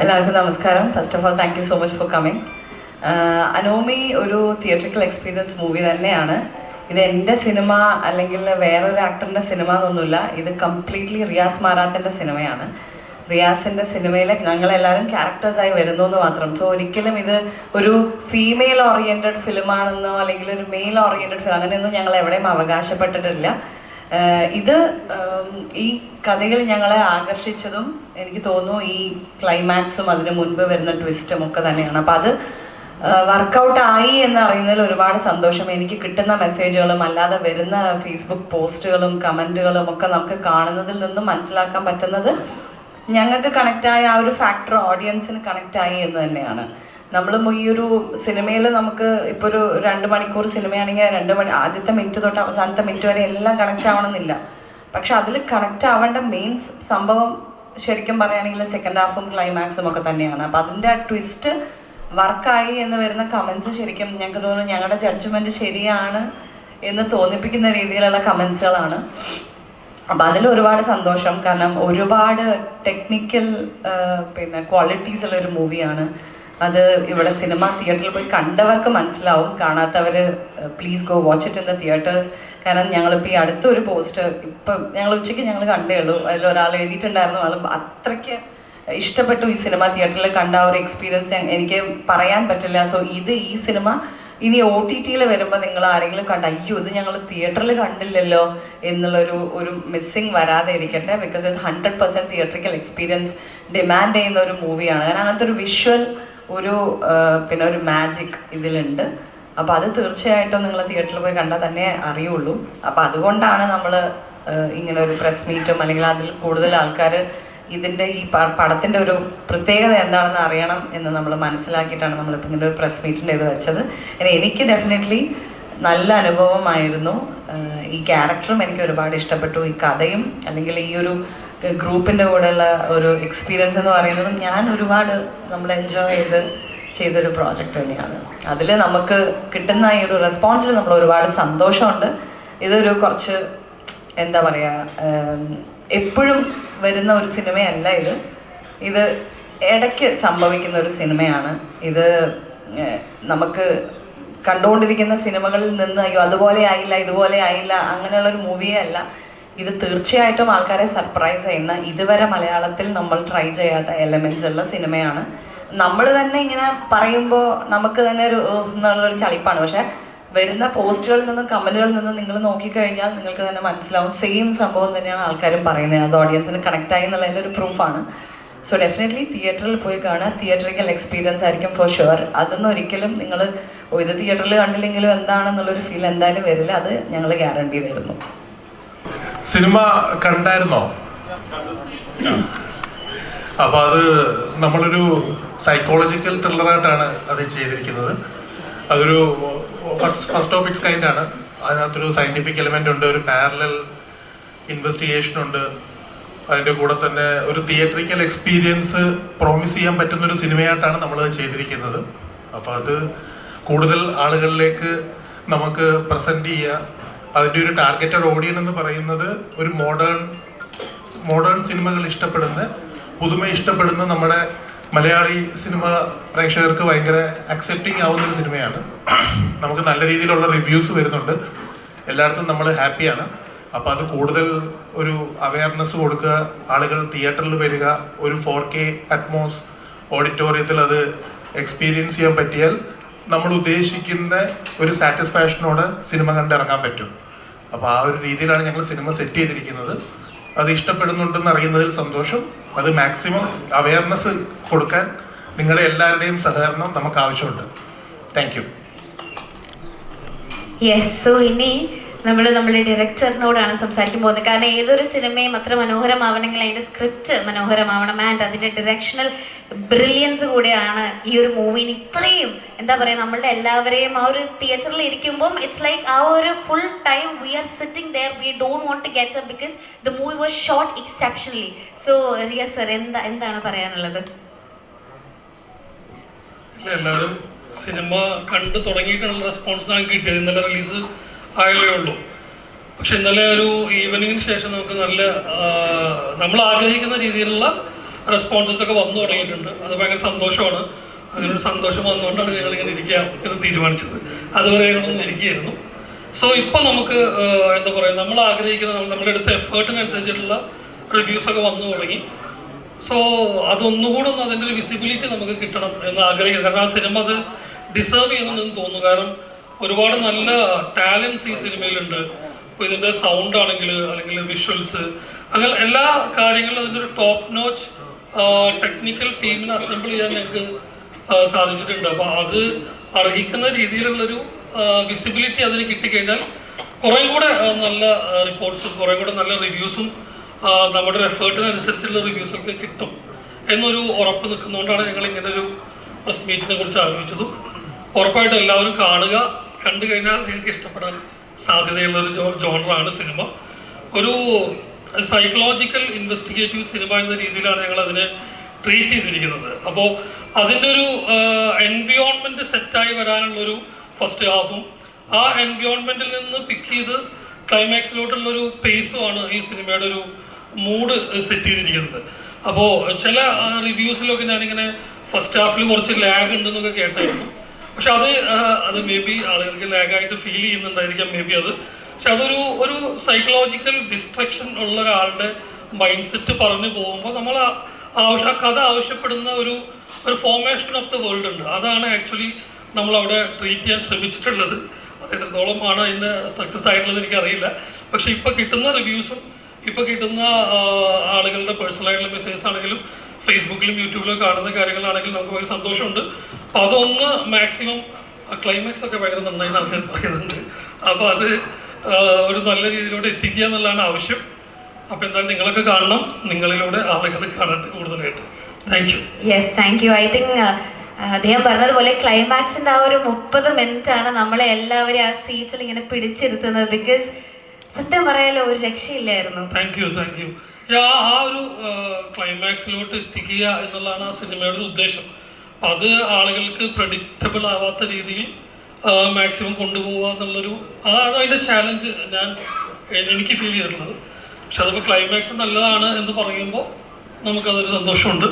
എല്ലാവർക്കും നമസ്കാരം. First of all thank you so much for coming. Anomie ഒരു theatrical experience movie തന്നെയാണ്. ഇത് എൻ്റെ സിനിമ അല്ലെങ്കിൽ വേറൊരു ആക്ടറിൻ്റെ സിനിമ എന്നൊന്നുമില്ല. ഇത് കംപ്ലീറ്റ്ലി റിയാസ് മാറാത്തിൻ്റെ സിനിമയാണ്. റിയാസിൻ്റെ സിനിമയിലെ ഞങ്ങളെല്ലാവരും ക്യാരക്ടേഴ്സായി വരുന്നു എന്ന് മാത്രം. സോ ഒരിക്കലും ഇത് ഒരു ഫീമെയിൽ ഓറിയൻറ്റഡ് ഫിലിമാണെന്നോ അല്ലെങ്കിൽ ഒരു മെയിൽ ഓറിയൻറ്റഡ് ഫിലിം അങ്ങനെയൊന്നും ഞങ്ങൾ എവിടെയും അവകാശപ്പെട്ടിട്ടില്ല. ഇത് ഈ കഥയിൽ ഞങ്ങളെ ആകർഷിച്ചതും എനിക്ക് തോന്നുന്നു ഈ ക്ലൈമാക്സും അതിന് മുൻപ് വരുന്ന ട്വിസ്റ്റും ഒക്കെ തന്നെയാണ്. അപ്പം അത് വർക്കൗട്ട് ആയി എന്നറിയുന്നതിൽ ഒരുപാട് സന്തോഷം. എനിക്ക് കിട്ടുന്ന മെസ്സേജുകളും അല്ലാതെ വരുന്ന ഫേസ്ബുക്ക് പോസ്റ്റുകളും കമൻറ്റുകളും ഒക്കെ നമുക്ക് കാണുന്നതിൽ നിന്നും മനസ്സിലാക്കാൻ പറ്റുന്നത് ഞങ്ങൾക്ക് കണക്റ്റായ ആ ഒരു ഫാക്ടർ ഓഡിയൻസിന് കണക്റ്റായി എന്ന് തന്നെയാണ്. നമ്മളും ഈ ഒരു സിനിമയിൽ നമുക്ക് ഇപ്പോൾ ഒരു 2 മണിക്കൂർ സിനിമയാണെങ്കിൽ 2 മണി ആദ്യത്തെ മിനിറ്റ് തൊട്ട് അവസാനത്തെ മിനിറ്റ് വരെ എല്ലാം കണക്റ്റ് ആവണമെന്നില്ല. പക്ഷെ അതിൽ കണക്റ്റ് ആവേണ്ട മെയിൻ സംഭവം ശരിക്കും പറയുകയാണെങ്കിൽ സെക്കൻഡ് ഹാഫും ക്ലൈമാക്സും ഒക്കെ തന്നെയാണ്. അപ്പം അതിൻ്റെ ആ ട്വിസ്റ്റ് വർക്കായി എന്ന് വരുന്ന കമൻസ് ശരിക്കും ഞങ്ങൾക്ക് തോന്നുന്നു ഞങ്ങളുടെ ജഡ്ജ്മെൻറ്റ് ശരിയാണ് എന്ന് തോന്നിപ്പിക്കുന്ന രീതിയിലുള്ള കമൻസുകളാണ്. അപ്പം അതിൽ ഒരുപാട് സന്തോഷം. കാരണം ഒരുപാട് ടെക്നിക്കൽ ക്വാളിറ്റീസ് ഉള്ളൊരു മൂവിയാണ്. അത് ഇവിടെ സിനിമ തിയേറ്ററിൽ പോയി കണ്ടവർക്ക് മനസ്സിലാവും. കാണാത്തവർ please go watch it in the theatres. കാരണം ഞങ്ങളിപ്പോൾ ഈ അടുത്തൊരു പോസ്റ്റ് ഇപ്പം ഞങ്ങൾ ഉച്ചയ്ക്ക് ഞങ്ങൾ കണ്ടേ ഉള്ളൂ. അതിലൊരാൾ എഴുതിയിട്ടുണ്ടായിരുന്നു, ആൾ അത്രയ്ക്ക് ഇഷ്ടപ്പെട്ടു ഈ സിനിമ, തിയേറ്ററിൽ കണ്ട ഒരു എക്സ്പീരിയൻസ് എനിക്ക് പറയാൻ പറ്റില്ല. സോ ഈ സിനിമ ഇനി OTT-യിൽ വരുമ്പോൾ നിങ്ങൾ ആരെങ്കിലും കണ്ട അയ്യോ ഇത് ഞങ്ങൾ തിയേറ്ററിൽ കണ്ടില്ലല്ലോ എന്നുള്ളൊരു മിസ്സിങ് വരാതെ ഇരിക്കട്ടെ. ബിക്കോസ് ഇത് 100% തിയേറ്ററിക്കൽ എക്സ്പീരിയൻസ് ഡിമാൻഡ് ചെയ്യുന്ന ഒരു മൂവിയാണ്. കാരണം അങ്ങനത്തെ ഒരു വിഷ്വൽ ഒരു മാജിക് ഇതിലുണ്ട്. അപ്പോൾ അത് തീർച്ചയായിട്ടും നിങ്ങൾ തിയേറ്ററിൽ പോയി കണ്ടാൽ തന്നെ അറിയുള്ളൂ. അപ്പോൾ അതുകൊണ്ടാണ് നമ്മൾ ഇങ്ങനെ ഒരു പ്രസ് മീറ്റും അല്ലെങ്കിൽ അതിൽ കൂടുതൽ ആൾക്കാർ ഇതിൻ്റെ ഈ പടത്തിൻ്റെ ഒരു പ്രത്യേകത എന്താണെന്ന് അറിയണം എന്ന് നമ്മൾ മനസ്സിലാക്കിയിട്ടാണ് നമ്മളിപ്പോൾ ഇങ്ങനെ ഒരു പ്രസ് മീറ്റിൻ്റെ ഇത് വെച്ചത്. എനിക്ക് ഡെഫിനറ്റ്ലി നല്ല അനുഭവമായിരുന്നു. ഈ ക്യാരക്ടറും എനിക്ക് ഒരുപാട് ഇഷ്ടപ്പെട്ടു. ഈ കഥയും അല്ലെങ്കിൽ ഈ ഒരു ഗ്രൂപ്പിൻ്റെ കൂടെയുള്ള ഒരു എക്സ്പീരിയൻസ് എന്ന് പറയുന്നത് ഞാൻ ഒരുപാട് നമ്മൾ എൻജോയ് ചെയ്തൊരു പ്രോജക്റ്റ് തന്നെയാണ്. അതിൽ നമുക്ക് കിട്ടുന്ന ഈ ഒരു റെസ്പോൺസിൽ നമ്മൾ ഒരുപാട് സന്തോഷമുണ്ട്. ഇതൊരു കുറച്ച് എന്താ പറയുക എപ്പോഴും വരുന്ന ഒരു സിനിമയല്ല ഇത് ഇടയ്ക്ക് സംഭവിക്കുന്ന ഒരു സിനിമയാണ്. ഇത് നമുക്ക് കണ്ടുകൊണ്ടിരിക്കുന്ന സിനിമകളിൽ നിന്ന് അയ്യോ അതുപോലെ ആയില്ല ഇതുപോലെ ആയില്ല അങ്ങനെയുള്ളൊരു മൂവിയേ അല്ല. ഇത് തീർച്ചയായിട്ടും ആൾക്കാരെ സർപ്രൈസ് ചെയ്യുന്ന ഇതുവരെ മലയാളത്തിൽ നമ്മൾ ട്രൈ ചെയ്യാത്ത എലമെൻറ്റ്സ് ഉള്ള സിനിമയാണ്. നമ്മൾ തന്നെ ഇങ്ങനെ പറയുമ്പോൾ നമുക്ക് തന്നെ എന്നുള്ളൊരു ചളിപ്പാണ്. പക്ഷെ വരുന്ന പോസ്റ്റുകളിൽ നിന്നും കമൻറ്റുകളിൽ നിന്നും നിങ്ങൾ നോക്കിക്കഴിഞ്ഞാൽ നിങ്ങൾക്ക് തന്നെ മനസ്സിലാവും സെയിം സംഭവം തന്നെയാണ് ആൾക്കാരും പറയുന്നത്. അത് ഓഡിയൻസിന് കണക്റ്റായി എന്നുള്ളതിൻ്റെ ഒരു പ്രൂഫാണ്. സോ ഡെഫിനറ്റ്ലി തിയേറ്ററിൽ പോയി കാണുക. തിയേറ്ററിക്കൽ എക്സ്പീരിയൻസ് ആയിരിക്കും ഫോർ ഷുവർ. അതൊന്നും ഒരിക്കലും നിങ്ങൾ ഇത് തിയേറ്ററിൽ കണ്ടില്ലെങ്കിലും എന്താണെന്നുള്ളൊരു ഫീൽ എന്തായാലും വരില്ല. അത് ഞങ്ങൾ ഗ്യാരണ്ടി തരുന്നു. സിനിമ കണ്ടായിരുന്നോ? അപ്പൊ അത് നമ്മളൊരു സൈക്കോളജിക്കൽ ത്രില്ലറായിട്ടാണ് അത് ചെയ്തിരിക്കുന്നത്. അതൊരു ഫസ്റ്റ് ഓഫ് ഇറ്റ്സ് കൈൻഡ് ആണ്. അതിനകത്തൊരു സയന്റിഫിക് എലിമെന്റ് ഉണ്ട്, ഒരു പാരലൽ ഇൻവെസ്റ്റിഗേഷൻ ഉണ്ട്. അതിൻ്റെ കൂടെ തന്നെ ഒരു തിയേറ്ററിക്കൽ എക്സ്പീരിയൻസ് പ്രോമിസ് ചെയ്യാൻ പറ്റുന്ന ഒരു സിനിമയായിട്ടാണ് നമ്മളത് ചെയ്തിരിക്കുന്നത്. അപ്പോൾ അത് കൂടുതൽ ആളുകളിലേക്ക് നമുക്ക് പ്രസന്റ് ചെയ്യുക. അതിൻ്റെ ഒരു ടാർഗറ്റഡ് ഓഡിയൻ എന്ന് പറയുന്നത് ഒരു മോഡേൺ സിനിമകൾ ഇഷ്ടപ്പെടുന്ന പുതുമ ഇഷ്ടപ്പെടുന്ന നമ്മുടെ മലയാളി സിനിമ പ്രേക്ഷകർക്ക് ഭയങ്കര അക്സെപ്റ്റിംഗ് ആവുന്ന ഒരു സിനിമയാണ്. നമുക്ക് നല്ല രീതിയിലുള്ള റിവ്യൂസ് വരുന്നുണ്ട്, എല്ലായിടത്തും നമ്മൾ ഹാപ്പിയാണ്. അപ്പോൾ അത് കൂടുതൽ ഒരു അവയർനെസ് കൊടുക്കുക, ആളുകൾ തിയേറ്ററിൽ വരിക, ഒരു 4K അറ്റ്മോസ് ഓഡിറ്റോറിയത്തിൽ അത് എക്സ്പീരിയൻസ് ചെയ്യാൻ പറ്റിയാൽ നമ്മൾ ഉദ്ദേശിക്കുന്ന ഒരു സാറ്റിസ്ഫാക്ഷനോടെ സിനിമ കണ്ടിറങ്ങാൻ പറ്റും. അപ്പോൾ ആ ഒരു രീതിയിലാണ് ഞങ്ങൾ സിനിമ സെറ്റ് ചെയ്തിരിക്കുന്നത്. അത് ഇഷ്ടപ്പെടുന്നുണ്ടെന്ന് അറിയുന്നതിൽ സന്തോഷം. അത് മാക്സിമം അവയർനെസ് കൊടുക്കാൻ നിങ്ങളുടെ എല്ലാവരുടെയും സഹകരണം നമുക്ക് ആവശ്യമുണ്ട്. Thank you. യെസ്, സോ ഇനി നമ്മുടെ ഡയറക്ടറിനോടാണ് സംസാരിക്കാൻ പോകുന്നത്. കാരണം ഏതൊരു സിനിമയും അത്ര മനോഹരമാവണമെങ്കിൽ അതിൻ്റെ സ്ക്രിപ്റ്റ് മനോഹരമാവണം. ആൻഡ് അതിൻ്റെ ഡിറക്ഷണൽ ബ്രില്യൻസ് കൂടെയാണ് ഈ ഒരു മൂവിന് ഇത്രയും എന്താ പറയുക നമ്മളുടെ എല്ലാവരെയും ആ ഒരു തിയേറ്ററിൽ ഇരിക്കുമ്പം ഇറ്റ്സ് ലൈക്ക് ആ ഒരു full time we are sitting there, we don't want to get up because the movie was shot exceptionally. So Riya sir എന്താണ് പറയാനുള്ളത്? എല്ലാവരും സിനിമ കണ്ടു തുടങ്ങിയിട്ടുള്ള റെസ്പോൺസ് നമുക്ക് കിട്ടിയത്. ഇന്നലെ റിലീസ് ആയല്ലേ ഉള്ളൂ. പക്ഷെ ഇന്നലെ ഒരു ഈവനിങ്ങിന് ശേഷം നമുക്ക് നല്ല നമ്മൾ ആഗ്രഹിക്കുന്ന രീതിയിലുള്ള റെസ്പോൺസസ് ഒക്കെ വന്നു തുടങ്ങിയിട്ടുണ്ട്. അത് ഭയങ്കര സന്തോഷമാണ്. അങ്ങനൊരു സന്തോഷം വന്നുകൊണ്ടാണ് ഞങ്ങൾ ഇങ്ങനെ ഇരിക്കാം എന്ന് തീരുമാനിച്ചത്. അതുവരെ ഞങ്ങളൊന്നും ഇരിക്കുകയായിരുന്നു. സോ ഇപ്പോൾ നമുക്ക് എന്താ പറയുക, നമ്മൾ ആഗ്രഹിക്കുന്ന നമ്മുടെ അടുത്ത എഫേർട്ടിനനുസരിച്ചിട്ടുള്ള റിവ്യൂസൊക്കെ വന്നു തുടങ്ങി. സോ അതൊന്നുകൂടെ ഒന്ന് അതിൻ്റെ ഒരു വിസിബിലിറ്റി നമുക്ക് കിട്ടണം എന്ന് ആഗ്രഹിക്കുന്നത്. കാരണം ആ സിനിമ അത് ഡിസേർവ് ചെയ്യുന്നുണ്ടെന്ന് തോന്നുന്നു. കാരണം ഒരുപാട് നല്ല ടാലൻസ് ഈ സിനിമയിലുണ്ട്. ഇപ്പോൾ ഇതിൻ്റെ സൗണ്ട് ആണെങ്കിൽ അല്ലെങ്കിൽ വിഷ്വൽസ്, അങ്ങനെ എല്ലാ കാര്യങ്ങളും അതിൻ്റെ ഒരു ടോപ്പ് നോച്ച് ടെക്നിക്കൽ ടീമിനെ അസംബിൾ ചെയ്യാൻ ഞങ്ങൾക്ക് സാധിച്ചിട്ടുണ്ട്. അപ്പോൾ അത് അർഹിക്കുന്ന രീതിയിലുള്ളൊരു വിസിബിലിറ്റി അതിന് കിട്ടിക്കഴിഞ്ഞാൽ കുറേ കൂടെ നല്ല റിപ്പോർട്ട്സും കുറേ കൂടെ നല്ല റിവ്യൂസും നമ്മുടെ ഒരു എഫേർട്ടിനനുസരിച്ചുള്ള റിവ്യൂസൊക്കെ കിട്ടും എന്നൊരു ഉറപ്പ് നിൽക്കുന്നതുകൊണ്ടാണ് ഞങ്ങൾ ഇങ്ങനെ ഒരു പ്രസ് മീറ്റിനെ കുറിച്ച് ആലോചിച്ചതും. ഉറപ്പായിട്ട് എല്ലാവരും കാണുക. കണ്ടു കഴിഞ്ഞാൽ നിങ്ങൾക്ക് ഇഷ്ടപ്പെടാൻ സാധ്യതയുള്ളൊരു ജോണറാണ് സിനിമ. ഒരു സൈക്കോളജിക്കൽ ഇൻവെസ്റ്റിഗേറ്റീവ് സിനിമ എന്ന രീതിയിലാണ് ഞങ്ങൾ അതിനെ ട്രീറ്റ് ചെയ്തിരിക്കുന്നത്. അപ്പോൾ അതിൻ്റെ ഒരു എൻവിയോൺമെൻറ്റ് സെറ്റായി വരാനുള്ളൊരു ഫസ്റ്റ് ഹാഫും ആ എൻവിയോൺമെൻറ്റിൽ നിന്ന് പിക്ക് ചെയ്ത് ക്ലൈമാക്സിലോട്ടുള്ളൊരു പേസുമാണ് ഈ സിനിമയുടെ ഒരു മൂഡ് സെറ്റ് ചെയ്തിരിക്കുന്നത്. അപ്പോൾ ചില റിവ്യൂസിലൊക്കെ ഞാനിങ്ങനെ ഫസ്റ്റ് ഹാഫിൽ കുറച്ച് ലാഗ് ഉണ്ടെന്നൊക്കെ കേട്ടായിരുന്നു. പക്ഷെ അത് മേ ബി ആളുകൾക്ക് ലാഗായിട്ട് ഫീൽ ചെയ്യുന്നുണ്ടായിരിക്കാം, മേ ബി അത്. പക്ഷെ അതൊരു സൈക്കോളജിക്കൽ ഡിസ്ട്രക്ഷൻ ഉള്ള ഒരാളുടെ മൈൻഡ് സെറ്റ് പറഞ്ഞു പോകുമ്പോൾ നമ്മൾ ആ കഥ ആവശ്യപ്പെടുന്ന ഒരു ഫോർമേഷൻ ഓഫ് ദ വേൾഡ് ഉണ്ട്. അതാണ് ആക്ച്വലി നമ്മളവിടെ ട്രീറ്റ് ചെയ്യാൻ ശ്രമിച്ചിട്ടുള്ളത്. അത് എത്രത്തോളം ആണ് അതിൻ്റെ സക്സസ് ആയിട്ടുള്ളത് എനിക്കറിയില്ല. പക്ഷെ ഇപ്പോൾ കിട്ടുന്ന റിവ്യൂസും ഇപ്പോൾ കിട്ടുന്ന ആളുകളുടെ പേഴ്സണലായിട്ടുള്ള മെസ്സേജസ് ആണെങ്കിലും ഫേസ്ബുക്കിലും യൂട്യൂബിലും കാണുന്ന കാര്യങ്ങളാണെങ്കിലും നമുക്ക് ഭയങ്കര സന്തോഷമുണ്ട്. അപ്പോൾ അതൊന്ന് മാക്സിമം ക്ലൈമാക്സ് ഒക്കെ ഭയങ്കര നന്നായി ആൾക്കാർ പറയുന്നുണ്ട്. അപ്പോൾ അത് ഒരു നല്ല രീതിയിലൂടെ എത്തിക്കുക എന്നുള്ളതാണ് ആവശ്യം. അപ്പോൾ എന്തായാലും നിങ്ങളൊക്കെ കാണണം, നിങ്ങളിലൂടെ ആളുകൾ കാണട്ടെ കൂടുതലായിട്ട്. Thank you. Yes, thank you. I think അദ്ദേഹം പറഞ്ഞതുപോലെ ക്ലൈമാക്സിന്റെ ആ ഒരു 30 മിനിറ്റ് ആണ് നമ്മളെ എല്ലാവരും ആ സീറ്റിൽ ഇങ്ങനെ പിടിച്ചിരുത്തുന്നത്. ബിക്കോസ് സത്യം പറയാലോ ഒരു രക്ഷയില്ലായിരുന്നു. Thank you. ആ ഒരു ക്ലൈമാക്സിലോട്ട് എത്തിക്കുക എന്നുള്ളതാണ് ആ സിനിമയുടെ ഒരു ഉദ്ദേശം. അത് ആളുകൾക്ക് പ്രഡിക്റ്റബിൾ ആവാത്ത രീതിയിൽ മാക്സിമം കൊണ്ടുപോകുക എന്നുള്ളൊരു അതാണ് അതിൻ്റെ ചാലഞ്ച് എനിക്ക് ഫീൽ ചെയ്തിട്ടുള്ളത്. പക്ഷെ അതിപ്പോൾ ക്ലൈമാക്സ് നല്ലതാണ് എന്ന് പറയുമ്പോൾ നമുക്കതൊരു സന്തോഷമുണ്ട്.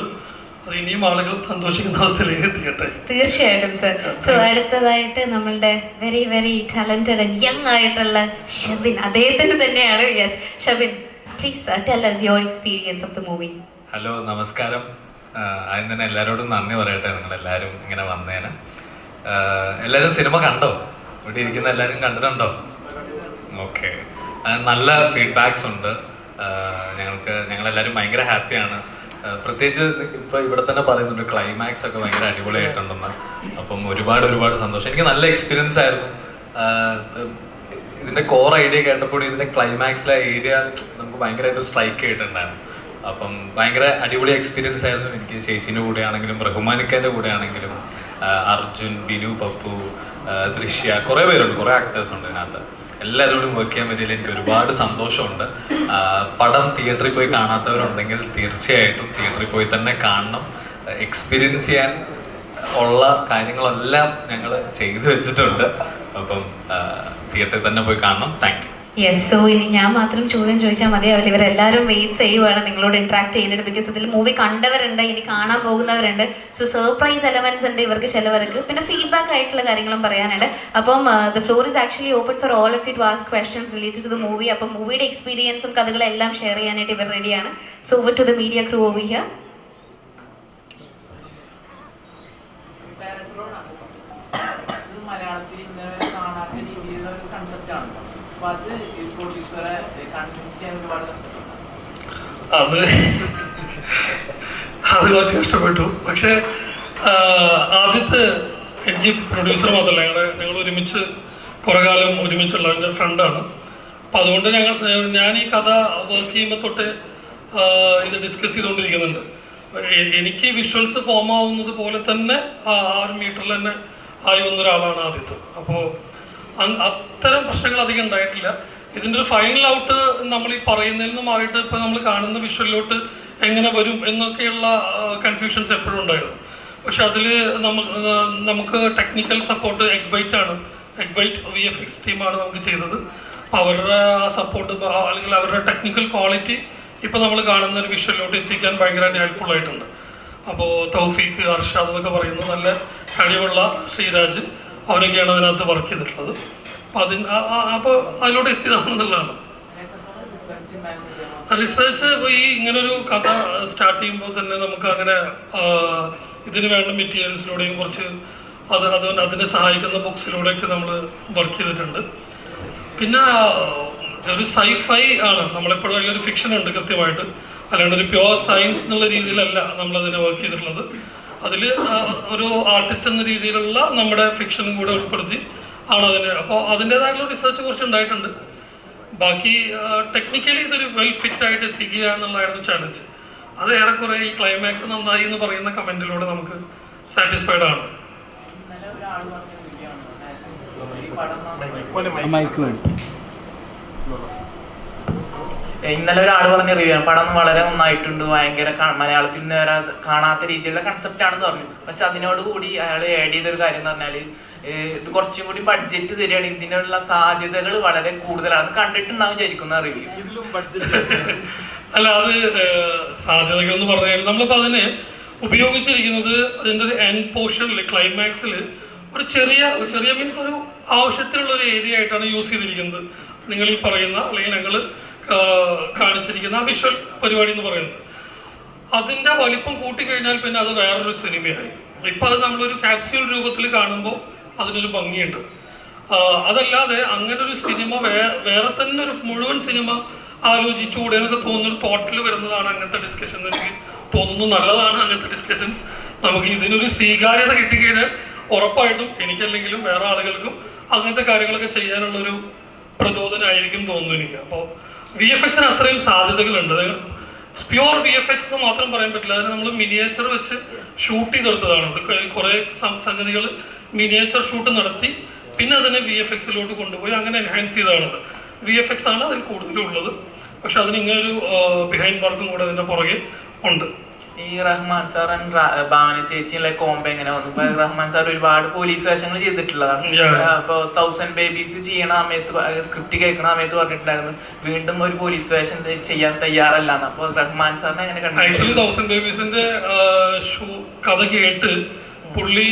അത് ഇനിയും ആളുകൾ സന്തോഷിക്കുന്ന അവസ്ഥയിലേക്ക് എത്തിക്കട്ടെ. തീർച്ചയായിട്ടും സർ. സോ അടുത്തതായിട്ട് നമ്മളുടെ very very talented and young ആയിട്ടുള്ള ഷബിൻ, അദ്ദേഹത്തിന് തന്നെയാണ്. Yes Shabin, please tell us your experience of the movie. Hello, നമസ്കാരം. ആദ്യം തന്നെ എല്ലാവരോടും നന്ദി പറയട്ടെ, നിങ്ങളെല്ലാവരും ഇങ്ങനെ വന്നേന്. എല്ലാവരും സിനിമ കണ്ടോ? ഇവിടെ ഇരിക്കുന്ന എല്ലാവരും കണ്ടിട്ടുണ്ടോ? ഓക്കെ. നല്ല ഫീഡ്ബാക്സ് ഉണ്ട്. ഞങ്ങളെല്ലാവരും ഭയങ്കര ഹാപ്പിയാണ്. പ്രത്യേകിച്ച് ഇപ്പോൾ ഇവിടെ തന്നെ പറയുന്നുണ്ട് ക്ലൈമാക്സ് ഒക്കെ ഭയങ്കര അടിപൊളിയായിട്ടുണ്ടെന്ന്. അപ്പം ഒരുപാട് സന്തോഷം. എനിക്ക് നല്ല എക്സ്പീരിയൻസ് ആയിരുന്നു. ഇതിൻ്റെ കോർ ഐഡിയ കേട്ടപ്പോൾ ഇതിൻ്റെ ക്ലൈമാക്സിലെ ഏരിയ നമുക്ക് ഭയങ്കരമായിട്ട് സ്ട്രൈക്ക് ചെയ്തിട്ടുണ്ടായിരുന്നു. അപ്പം ഭയങ്കര അടിപൊളി എക്സ്പീരിയൻസ് ആയിരുന്നു എനിക്ക്. ചേച്ചീൻ്റെ കൂടെ ആണെങ്കിലും റഹ്മാനിക്കൻ്റെ കൂടെ ആണെങ്കിലും അർജുൻ, ബിനു, പപ്പു, ദൃശ്യ, കുറേ പേരുണ്ട്, കുറേ ആക്ടേഴ്സ് ഉണ്ട് ഇതിനകത്ത്. എല്ലാവരോടും വർക്ക് ചെയ്യാൻ പറ്റിയതിൽ എനിക്ക് ഒരുപാട് സന്തോഷമുണ്ട്. പടം തിയേറ്ററിൽ പോയി കാണാത്തവരുണ്ടെങ്കിൽ തീർച്ചയായിട്ടും തിയേറ്ററിൽ പോയി തന്നെ കാണണം. എക്സ്പീരിയൻസ് ചെയ്യാൻ ഉള്ള കാര്യങ്ങളെല്ലാം ഞങ്ങൾ ചെയ്തു വെച്ചിട്ടുണ്ട്. അപ്പം തിയേറ്ററിൽ തന്നെ പോയി കാണണം. Thank you. യെസ്. സോ ഇനി ഞാൻ മാത്രം ചോദ്യം ചോദിച്ചാൽ മതിയാവില്ല. ഇവരെല്ലാവരും വെയിറ്റ് ചെയ്യുവാണ് നിങ്ങളോട് ഇന്ററാക്ട് ചെയ്യുന്നത്. ബിക്കോസ് ഇതിൽ മൂവി കണ്ടവരുണ്ട്, ഇനി കാണാൻ പോകുന്നവരുണ്ട്. സോ സർപ്രൈസ് എലമെന്റ്സ് ഉണ്ട് ഇവർക്ക് ചിലവർക്ക്. പിന്നെ ഫീഡ്ബാക്ക് ആയിട്ടുള്ള കാര്യങ്ങളും പറയാനുണ്ട്. അപ്പം the floor is actually open for all of you to ask questions related to the movie. അപ്പം മൂവിയുടെ എക്സ്പീരിയൻസും കഥകളും എല്ലാം ഷെയർ ചെയ്യാനായിട്ട് ഇവർ റെഡിയാണ്. So over to the media crew over here. അത് കുറച്ച് കഷ്ടപ്പെട്ടു. പക്ഷെ ആദ്യത്തെ എനിക്ക് പ്രൊഡ്യൂസർ മാത്രമല്ല, ഞങ്ങൾ ഒരുമിച്ച് കുറേ കാലം ഒരുമിച്ചുള്ള എൻ്റെ ഫ്രണ്ടാണ്. അപ്പം അതുകൊണ്ട് ഞാൻ ഈ കഥ വർക്ക് ചെയ്യുമ്പോൾ തൊട്ട് ഇത് ഡിസ്കസ് ചെയ്തുകൊണ്ടിരിക്കുന്നുണ്ട്. എനിക്ക് വിഷ്വൽസ് ഫോം ആവുന്നത് പോലെ തന്നെ ആ ഒരു മീറ്ററിൽ തന്നെ ആയി വന്ന ഒരാളാണ് ആദ്യത്തെ. അപ്പോൾ അത്തരം പ്രശ്നങ്ങൾ അധികം ഉണ്ടായിട്ടില്ല. ഇതിൻ്റെ ഒരു ഫൈനൽ ഔട്ട് നമ്മൾ ഈ പറയുന്നതിൽ നിന്ന് മാറിയിട്ട് ഇപ്പോൾ നമ്മൾ കാണുന്ന വിഷ്വലിലോട്ട് എങ്ങനെ വരും എന്നൊക്കെയുള്ള കൺഫ്യൂഷൻസ് എപ്പോഴും ഉണ്ടായിരുന്നു. പക്ഷെ അതിൽ നമുക്ക് ടെക്നിക്കൽ സപ്പോർട്ട് എഗ്വൈറ്റ് ആണ്. എഗ്വൈറ്റ് VFX ടീമാണ് നമുക്ക് ചെയ്തത്. അപ്പോൾ അവരുടെ ആ സപ്പോർട്ട് അല്ലെങ്കിൽ അവരുടെ ടെക്നിക്കൽ ക്വാളിറ്റി ഇപ്പോൾ നമ്മൾ കാണുന്ന ഒരു വിഷ്വലിലോട്ട് എത്തിക്കാൻ ഭയങ്കരമായിട്ട് ഹെൽപ്ഫുൾ ആയിട്ടുണ്ട്. അപ്പോൾ തൗഫീഖ്, അർഷാദ് എന്നൊക്കെ പറയുന്ന നല്ല കഴിവുള്ള ശ്രീരാജ് അവരൊക്കെയാണ് അതിനകത്ത് വർക്ക് ചെയ്തിട്ടുള്ളത്. അപ്പോൾ അതിലൂടെ എത്തിയതാണെന്നുള്ളതാണ്. റിസർച്ച് ഈ ഇങ്ങനൊരു കഥ സ്റ്റാർട്ട് ചെയ്യുമ്പോൾ തന്നെ നമുക്ക് അങ്ങനെ ഇതിന് വേണ്ട മെറ്റീരിയൽസിലൂടെയും കുറച്ച് അതിനെ സഹായിക്കുന്ന ബുക്സിലൂടെയൊക്കെ നമ്മൾ വർക്ക് ചെയ്തിട്ടുണ്ട്. പിന്നെ ഒരു സൈഫൈ ആണ്, നമ്മളെപ്പോഴും അതിലൊരു ഫിക്ഷൻ ഉണ്ട് കൃത്യമായിട്ട്, അല്ലാണ്ട് ഒരു പ്യുവർ സയൻസ് എന്നുള്ള രീതിയിലല്ല നമ്മളതിനെ വർക്ക് ചെയ്തിട്ടുള്ളത്. അതിൽ ഒരു ആർട്ടിസ്റ്റ് എന്ന രീതിയിലുള്ള നമ്മുടെ ഫിക്ഷനും കൂടെ ഉൾപ്പെടുത്തി ആണ് അതിന്. അപ്പോൾ അതിൻ്റെതായിട്ടുള്ള റിസർച്ച് കുറച്ച് ഉണ്ടായിട്ടുണ്ട്. ബാക്കി ടെക്നിക്കലി ഇതൊരു വെൽ ഫിറ്റ് ആയിട്ട് എത്തിക്കുക എന്നുള്ളതായിരുന്നു ചാലഞ്ച്. അത് ഏറെക്കുറെ ഈ ക്ലൈമാക്സ് നന്നായി എന്ന് പറയുന്ന കമൻറ്റിലൂടെ നമുക്ക് സാറ്റിസ്ഫൈഡ് ആണ്. ഇന്നലെ ഒരാൾ പറഞ്ഞ റിവ്യൂ ആണ്, പടം വളരെ നന്നായിട്ടുണ്ട്, ഭയങ്കര മലയാളത്തിൽ നിന്ന് വരെ കാണാത്ത രീതിയിലുള്ള കൺസെപ്റ്റ് ആണെന്ന് പറഞ്ഞു. പക്ഷെ അതിനോട് കൂടി അയാൾ ആഡ് ചെയ്തൊരു കാര്യം എന്ന് പറഞ്ഞാൽ ഇത് കുറച്ചും കൂടി ബഡ്ജറ്റ് തരികയാണെങ്കിൽ ഇതിനുള്ള സാധ്യതകൾ വളരെ കൂടുതലാണ്. കണ്ടിട്ടുണ്ടാവും വിചാരിക്കുന്ന റിവ്യൂ. അല്ല, അത് സാധ്യതകൾ എന്ന് പറഞ്ഞാൽ നമ്മളിപ്പോൾ അതിനെ ഉപയോഗിച്ചിരിക്കുന്നത് അതിൻ്റെ ഒരു എൻഡ് പോർഷനിൽ ക്ലൈമാക്സിൽ ഒരു ചെറിയ മീൻസ് ഒരു ആവശ്യത്തിനുള്ള ഒരു ഏരിയ ആയിട്ടാണ് യൂസ് ചെയ്തിരിക്കുന്നത്. നിങ്ങൾ ഈ പറയുന്ന അല്ലെങ്കിൽ ഞങ്ങൾ കാണിച്ചിരിക്കുന്ന ആ വിഷ്വൽ പരിപാടി എന്ന് പറയുന്നത് അതിൻ്റെ വലിപ്പം കൂട്ടിക്കഴിഞ്ഞാൽ പിന്നെ അത് വേറൊരു സിനിമയായി. ഇപ്പം അത് നമ്മളൊരു ക്യാപ്സ്യൂൾ രൂപത്തിൽ കാണുമ്പോൾ അതിനൊരു ഭംഗിയുണ്ട്. അതല്ലാതെ അങ്ങനെ ഒരു സിനിമ വേറെ തന്നെ ഒരു മുഴുവൻ സിനിമ ആലോചിച്ചുകൂടെ എന്നൊക്കെ തോന്നുന്നൊരു തോട്ടിൽ വരുന്നതാണ് അങ്ങനത്തെ ഡിസ്കഷൻ. എനിക്ക് തോന്നുന്നു നല്ലതാണ് അങ്ങനത്തെ ഡിസ്കഷൻസ്. നമുക്ക് ഇതിനൊരു സ്വീകാര്യത കിട്ടിക്കഴിഞ്ഞാൽ ഉറപ്പായിട്ടും എനിക്കല്ലെങ്കിലും വേറെ ആളുകൾക്കും അങ്ങനത്തെ കാര്യങ്ങളൊക്കെ ചെയ്യാനുള്ളൊരു പ്രചോദനമായിരിക്കും തോന്നുന്നു എനിക്ക്. അപ്പോൾ VFX അത്രയും സാധ്യതകളുണ്ട്. പ്യുവർ VFX എന്ന് മാത്രം പറയാൻ പറ്റില്ല. അതിന് നമ്മൾ മിനിയേച്ചർ വെച്ച് ഷൂട്ട് ചെയ്തെടുത്തതാണ്. അത് കുറേ സംഗതികൾ മിനിയേച്ചർ ഷൂട്ട് നടത്തി പിന്നെ അതിനെ VFXലോട്ട് കൊണ്ടുപോയി അങ്ങനെ എൻഹാൻസ് ചെയ്തതാണത്. VFX ആണ് അതിൽ കൂടുതലുള്ളത്. പക്ഷെ അതിന് ഇങ്ങനൊരു ബിഹൈൻഡ് വർക്കും കൂടെ അതിൻ്റെ പുറകെ ഉണ്ട്. ഈ റഹ്മാൻ സാർ ഭാവന ചേച്ചിയുള്ള കോംബോ എങ്ങനെ വന്നു? റഹ്മാൻ സാർ ഒരുപാട് പോലീസ് വേഷങ്ങൾ ചെയ്തിട്ടുള്ളതാണ്. അപ്പൊ 1000 ബേബീസ് ചെയ്യണ സമയത്ത് സ്ക്രിപ്റ്റ് കേൾക്കണ സമയത്ത് പറഞ്ഞിട്ടുണ്ടായിരുന്നു വീണ്ടും ഒരു പോലീസ് വേഷം ചെയ്യാൻ തയ്യാറല്ലാന്ന്. അപ്പൊ റഹ്മാൻ സാറിനെ എങ്ങനെ കണ്ടു? ആക്ച്വലി 1000 ബേബീസിന്റെ കഥ കേട്ട് പുള്ളി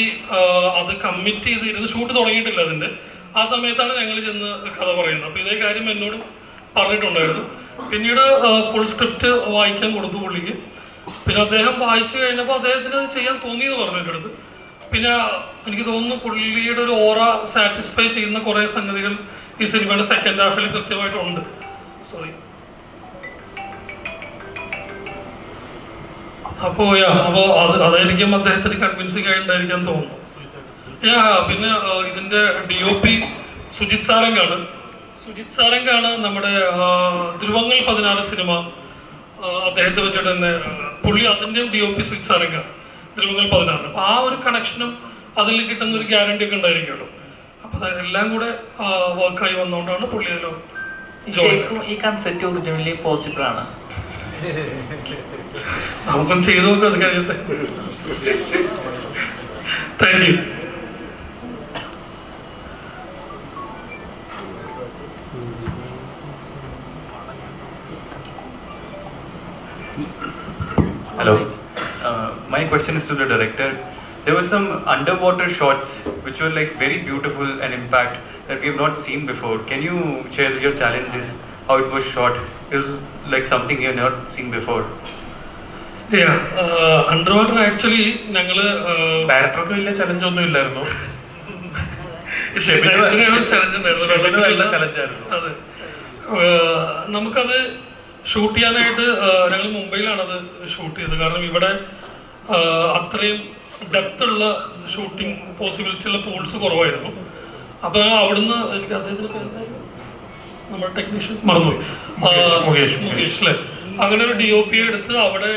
അത് കമ്മിറ്റ് ചെയ്തിരുന്ന് ഷൂട്ട് തുടങ്ങിയിട്ടില്ല. അതിന്റെ ആ സമയത്താണ് ഞങ്ങൾ ചെന്ന് കഥ പറയുന്നത്. അപ്പൊ ഇതേ കാര്യം എന്നോട് പറഞ്ഞിട്ടുണ്ടായിരുന്നു. പിന്നീട് ഫുൾ സ്ക്രിപ്റ്റ് വായിക്കാൻ കൊടുത്തു പുള്ളിക്ക്. പിന്നെ അദ്ദേഹം വായിച്ചു കഴിഞ്ഞപ്പോൾ അദ്ദേഹത്തിന് അത് ചെയ്യാൻ തോന്നിയെന്ന് പറഞ്ഞു എൻ്റെ അടുത്ത്. പിന്നെ എനിക്ക് തോന്നുന്നു പുള്ളിയുടെ ഒരു ഓറ സാറ്റിസ്ഫൈ ചെയ്യുന്ന കുറേ സംഗതികൾ ഈ സിനിമയുടെ സെക്കൻഡ് ഹാഫിൽ കൃത്യമായിട്ടുണ്ട്. സോറി. അപ്പോൾ അതായിരിക്കും അദ്ദേഹത്തിന് കൺവിൻസിങ് ആയിട്ടുണ്ടായിരിക്കാൻ തോന്നുന്നു. പിന്നെ ഇതിൻ്റെ DOP സുജിത് സാരംഗാണ്. സുജിത് സാരംഗാണ് നമ്മുടെ ധ്രുവങ്ങൾ 16 സിനിമ അദ്ദേഹത്തെ വെച്ചിട്ട് തന്നെ പുള്ളി അതിൻ്റെ DOP സുജിത് സാരംഗാണ് ധ്രുവങ്ങൾ 16. അപ്പോൾ ആ ഒരു കണക്ഷനും അതിൽ കിട്ടുന്ന ഒരു ഗ്യാരണ്ടി ഒക്കെ ഉണ്ടായിരിക്കുമല്ലോ. അപ്പോൾ അതെല്ലാം കൂടെ വർക്കായി വന്നുകൊണ്ടാണ് പുള്ളി അതിലോ ഈ കൺസെപ്റ്റ് ഒറിജിനലി പോസിബിൾ ആണ്. നമുക്കൊന്ന് ചെയ്തു നോക്കാം, അത് കഴിയട്ടെ. Thank you. Hello. My question is to the director. There were some underwater shots which were like very beautiful and impact that we have not seen before. Can you share your challenges, how it was shot? It was like something you have not seen before. Underwater actually ഞങ്ങള് ഡയറക്ടർക്ക് വലിയ challenge ഒന്നും ഇല്ലായിരുന്നു. അതെ, നമുക്കത് shoot ചെയ്യാനായിട്ട് ഞങ്ങൾ മുംബൈയിലാണത് shoot ചെയ്തത്. കാരണം ഇവിടെ അത്രയും ഡെപ്തുള്ള ഷൂട്ടിംഗ് പോസിബിലിറ്റി ഉള്ള പൂൾസ് കുറവായിരുന്നു. അപ്പോൾ അവിടുന്ന് എനിക്ക് അദ്ദേഹത്തിന് നമ്മുടെ ടെക്നീഷ്യൻ മറന്നുപോയി, മുകേഷ് അല്ലേ, അങ്ങനെ ഒരു DOP എടുത്ത് അവിടെ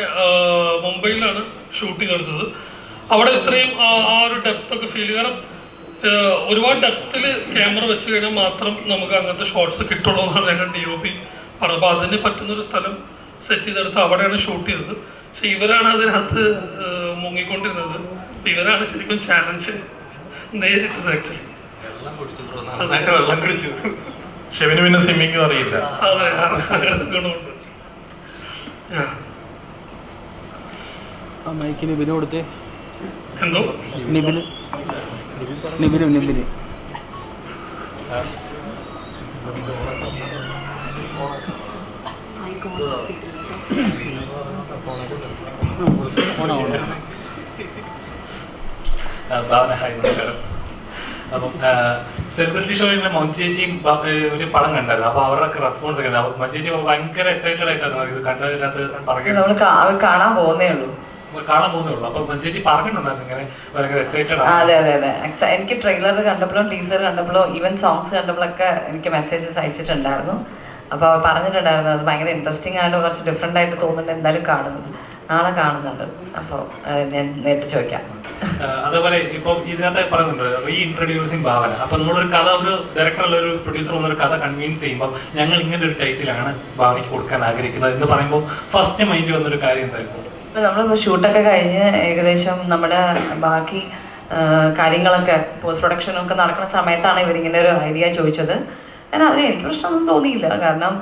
മുംബൈയിലാണ് ഷൂട്ട് ചെയ്തെടുത്തത്. അവിടെ ഇത്രയും ആ ഒരു ഡെപ്തൊക്കെ ഫീൽ ചെയ്യും. കാരണം ഒരുപാട് ഡെപ്തിൽ ക്യാമറ വെച്ച് കഴിഞ്ഞാൽ മാത്രം നമുക്ക് അങ്ങനത്തെ ഷോട്ട്സ് കിട്ടുള്ളൂ എന്നാണ് ഞങ്ങൾ DOP പറഞ്ഞത്. അപ്പോൾ അതിന് പറ്റുന്നൊരു സ്ഥലം സെറ്റ് ചെയ്തെടുത്ത് അവിടെയാണ് ഷൂട്ട് ചെയ്തത്. പക്ഷെ ഇവരാണ് അതിനകത്ത് മുങ്ങിക്കൊണ്ടിരുന്നത്. ഇവരാണ് ശരിക്കും ചാലഞ്ച് നേരിട്ടത്. ആക്ച്വലി വെള്ളം കുടിച്ചു. ഷെവിന് പിന്നെ സ്വിമ്മിങ്ങും അറിയില്ല. അതെ, ഗുണമുണ്ട്. മൈക്കിന് നിബിന് കൊടുത്തേ. എന്തോ നിബിന് നിബിന് നിബിന് അപ്പം സെലിബ്രിറ്റി ഷോയിൽ മഞ്ചേച്ചിയും ഒരു പടം കണ്ടായിരുന്നു. അപ്പൊ അവരുടെ റെസ്പോൺസ് ഒക്കെ മഞ്ചേച്ചി ഭയങ്കര എക്സൈറ്റഡ് ആയിട്ടാണ് ഇത് കണ്ടതിനകത്ത് നമ്മൾ കാണാൻ പോകുന്നേ ഉള്ളൂ. കാണാൻ പോകുന്നേ ഉള്ളൂ. അപ്പൊ മഞ്ചേച്ചി പറഞ്ഞിട്ടുണ്ടായിരുന്നു ഇങ്ങനെ ഭയങ്കര എക്സൈറ്റഡ് ആണ്. അതെ അതെ അതെ. എനിക്ക് ട്രെയിലർ കണ്ടപ്പോഴും ടീസർ കണ്ടപ്പോഴും ഈവൻ സോങ്സ് കണ്ടപ്പോഴൊക്കെ എനിക്ക് മെസ്സേജസ് അയച്ചിട്ടുണ്ടായിരുന്നു. അപ്പോൾ അവർ പറഞ്ഞിട്ടുണ്ടായിരുന്നു അത് ഭയങ്കര ഇൻട്രസ്റ്റിംഗ് ആയിട്ട് കുറച്ച് ഡിഫറെൻ്റ് ആയിട്ട് തോന്നുന്നുണ്ട്, എന്തായാലും കാണുന്നുണ്ട്, നാളെ കാണുന്നുണ്ട്. അപ്പോൾ ഞാൻ നേരിട്ട് ചോദിക്കാം. അതേപോലെ ഇപ്പൊ ഇതിനകത്ത് പറയുന്നുണ്ട് റീ ഇൻട്രൊഡ്യൂസിങ് ഭാവന. അപ്പൊ നമ്മളൊരു കഥ, ഒരു ഡയറക്ടർ ഉള്ള ഒരു പ്രൊഡ്യൂസർ വന്നൊരു കഥ കൺവിൻസ് ചെയ്യുമ്പോൾ ഞങ്ങൾ ഇങ്ങനെ ഒരു ടൈറ്റിലാണ് ഭാവനയ്ക്ക് കൊടുക്കാൻ ആഗ്രഹിക്കുന്നത് എന്ന് പറയുമ്പോൾ ഫസ്റ്റ് മൈൻഡ് വന്നൊരു കാര്യം എന്തായിരുന്നു? നമ്മളിപ്പോൾ ഷൂട്ടൊക്കെ കഴിഞ്ഞ് ഏകദേശം നമ്മുടെ ബാക്കി കാര്യങ്ങളൊക്കെ പോസ്റ്റ് പ്രൊഡക്ഷനൊക്കെ നടക്കുന്ന സമയത്താണ് ഇവരിങ്ങനെ ഒരു ഐഡിയ ചോദിച്ചത്. ഞാൻ അതിന് എനിക്ക് പ്രശ്നമൊന്നും തോന്നിയില്ല. കാരണം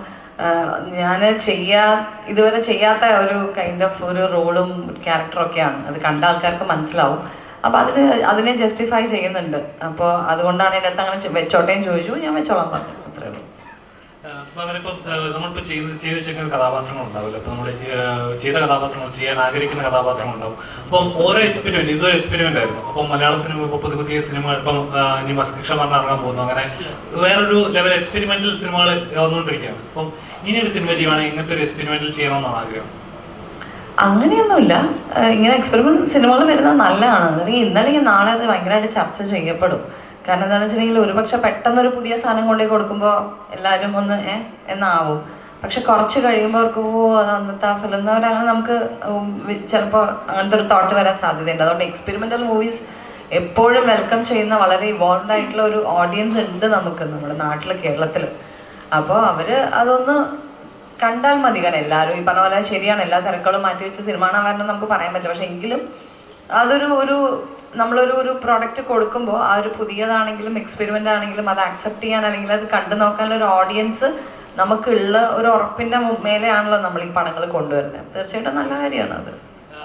ഞാൻ ഇതുവരെ ചെയ്യാത്ത ഒരു കൈൻഡ് ഓഫ് ഒരു റോളും ക്യാരക്ടറൊക്കെയാണ്. അത് കണ്ട ആൾക്കാർക്ക് മനസ്സിലാവും. അപ്പോൾ അതിനെ ജസ്റ്റിഫൈ ചെയ്യുന്നുണ്ട്. അപ്പോൾ അതുകൊണ്ടാണ് എൻ്റെ അടുത്ത് അങ്ങനെ വെച്ചോട്ടേയും ചോദിച്ചു, ഞാൻ വെച്ചോളാൻ പറഞ്ഞു. അത്രേ ഉള്ളൂ. അവരിപ്പം നമ്മളിപ്പോൾ ചെയ്ത് വെച്ചിരിക്കുന്ന കഥാപാത്രങ്ങൾ ഉണ്ടാവില്ല. ഇപ്പം നമ്മൾ ചെയ്ത കഥാപാത്രങ്ങൾ, ചെയ്യാൻ ആഗ്രഹിക്കുന്ന കഥാപാത്രങ്ങൾ ഉണ്ടാവും. അപ്പം ഓരോ എക്സ്പെരിമെന്റ്, ഇതൊരു എക്സ്പെരിമെന്റ് ആയിരുന്നു. അപ്പം മലയാള സിനിമ ഇപ്പോൾ പുതിയ സിനിമ ഇപ്പം ഇനി മസ്കിക്ഷ പറഞ്ഞ ഇറങ്ങാൻ പോകുന്നു. അങ്ങനെ വേറൊരു ലെവൽ എക്സ്പെരിമെന്റൽ സിനിമകൾ വന്നുകൊണ്ടിരിക്കുകയാണ്. അപ്പം ഇനിയൊരു സിനിമ ചെയ്യുവാണെങ്കിൽ ഇങ്ങനത്തെ ഒരു എക്സ്പെരിമെന്റൽ ചെയ്യണമെന്നാണ് ആഗ്രഹം. അങ്ങനെയൊന്നുമില്ല. ഇങ്ങനെ എക്സ്പെരിമെന്റ് സിനിമകൾ വരുന്നത് നല്ലതാണ്. അല്ലെങ്കിൽ ഇന്നല്ലെങ്കിൽ നാളെ അത് ഭയങ്കരമായിട്ട് ചർച്ച ചെയ്യപ്പെടും. കാരണം എന്താണെന്ന് വെച്ചിട്ടുണ്ടെങ്കിൽ ഒരുപക്ഷെ പെട്ടെന്നൊരു പുതിയ സാധനം കൊണ്ടേ കൊടുക്കുമ്പോൾ എല്ലാവരും ഒന്ന് എന്നാവും. പക്ഷെ കുറച്ച് കഴിയുമ്പോൾ അവർക്ക് അത് അന്നത്തെ ആ ഫിലിം എന്നവരങ്ങനെ നമുക്ക് ചിലപ്പോൾ അങ്ങനത്തെ ഒരു തോട്ട് വരാൻ സാധ്യതയുണ്ട്. അതുകൊണ്ട് എക്സ്പെരിമെൻ്റൽ മൂവീസ് എപ്പോഴും വെൽക്കം ചെയ്യുന്ന വളരെ ഇവോൾവ് ആയിട്ടുള്ള ഒരു ഓഡിയൻസ് ഉണ്ട് നമുക്ക് നമ്മുടെ നാട്ടിൽ, കേരളത്തിൽ. അപ്പോൾ അവർ അതൊന്ന് കണ്ടാൽ മതി. കാരണം എല്ലാവരും ഈ പറഞ്ഞ പോലെ ശരിയാണ്, എല്ലാ തിരക്കുകളും മാറ്റി വെച്ച് സിനിമ കാണാൻ വരണം നമുക്ക് പറയാൻ പറ്റില്ല. പക്ഷെ എങ്കിലും അതൊരു നമ്മളൊരു പ്രോഡക്റ്റ് കൊടുക്കുമ്പോൾ ആ ഒരു പുതിയതാണെങ്കിലും എക്സ്പെരിമെൻ്റ് ആണെങ്കിലും അത് അക്സെപ്റ്റ് ചെയ്യാൻ അല്ലെങ്കിൽ അത് കണ്ടു നോക്കാനുള്ള ഒരു ഓഡിയൻസ് നമുക്കുള്ള ഒരു ഉറപ്പിൻ്റെ മേലെയാണല്ലോ നമ്മൾ ഈ പടങ്ങൾ കൊണ്ടുവരുന്നത്. തീർച്ചയായിട്ടും നല്ല കാര്യമാണ് അത്.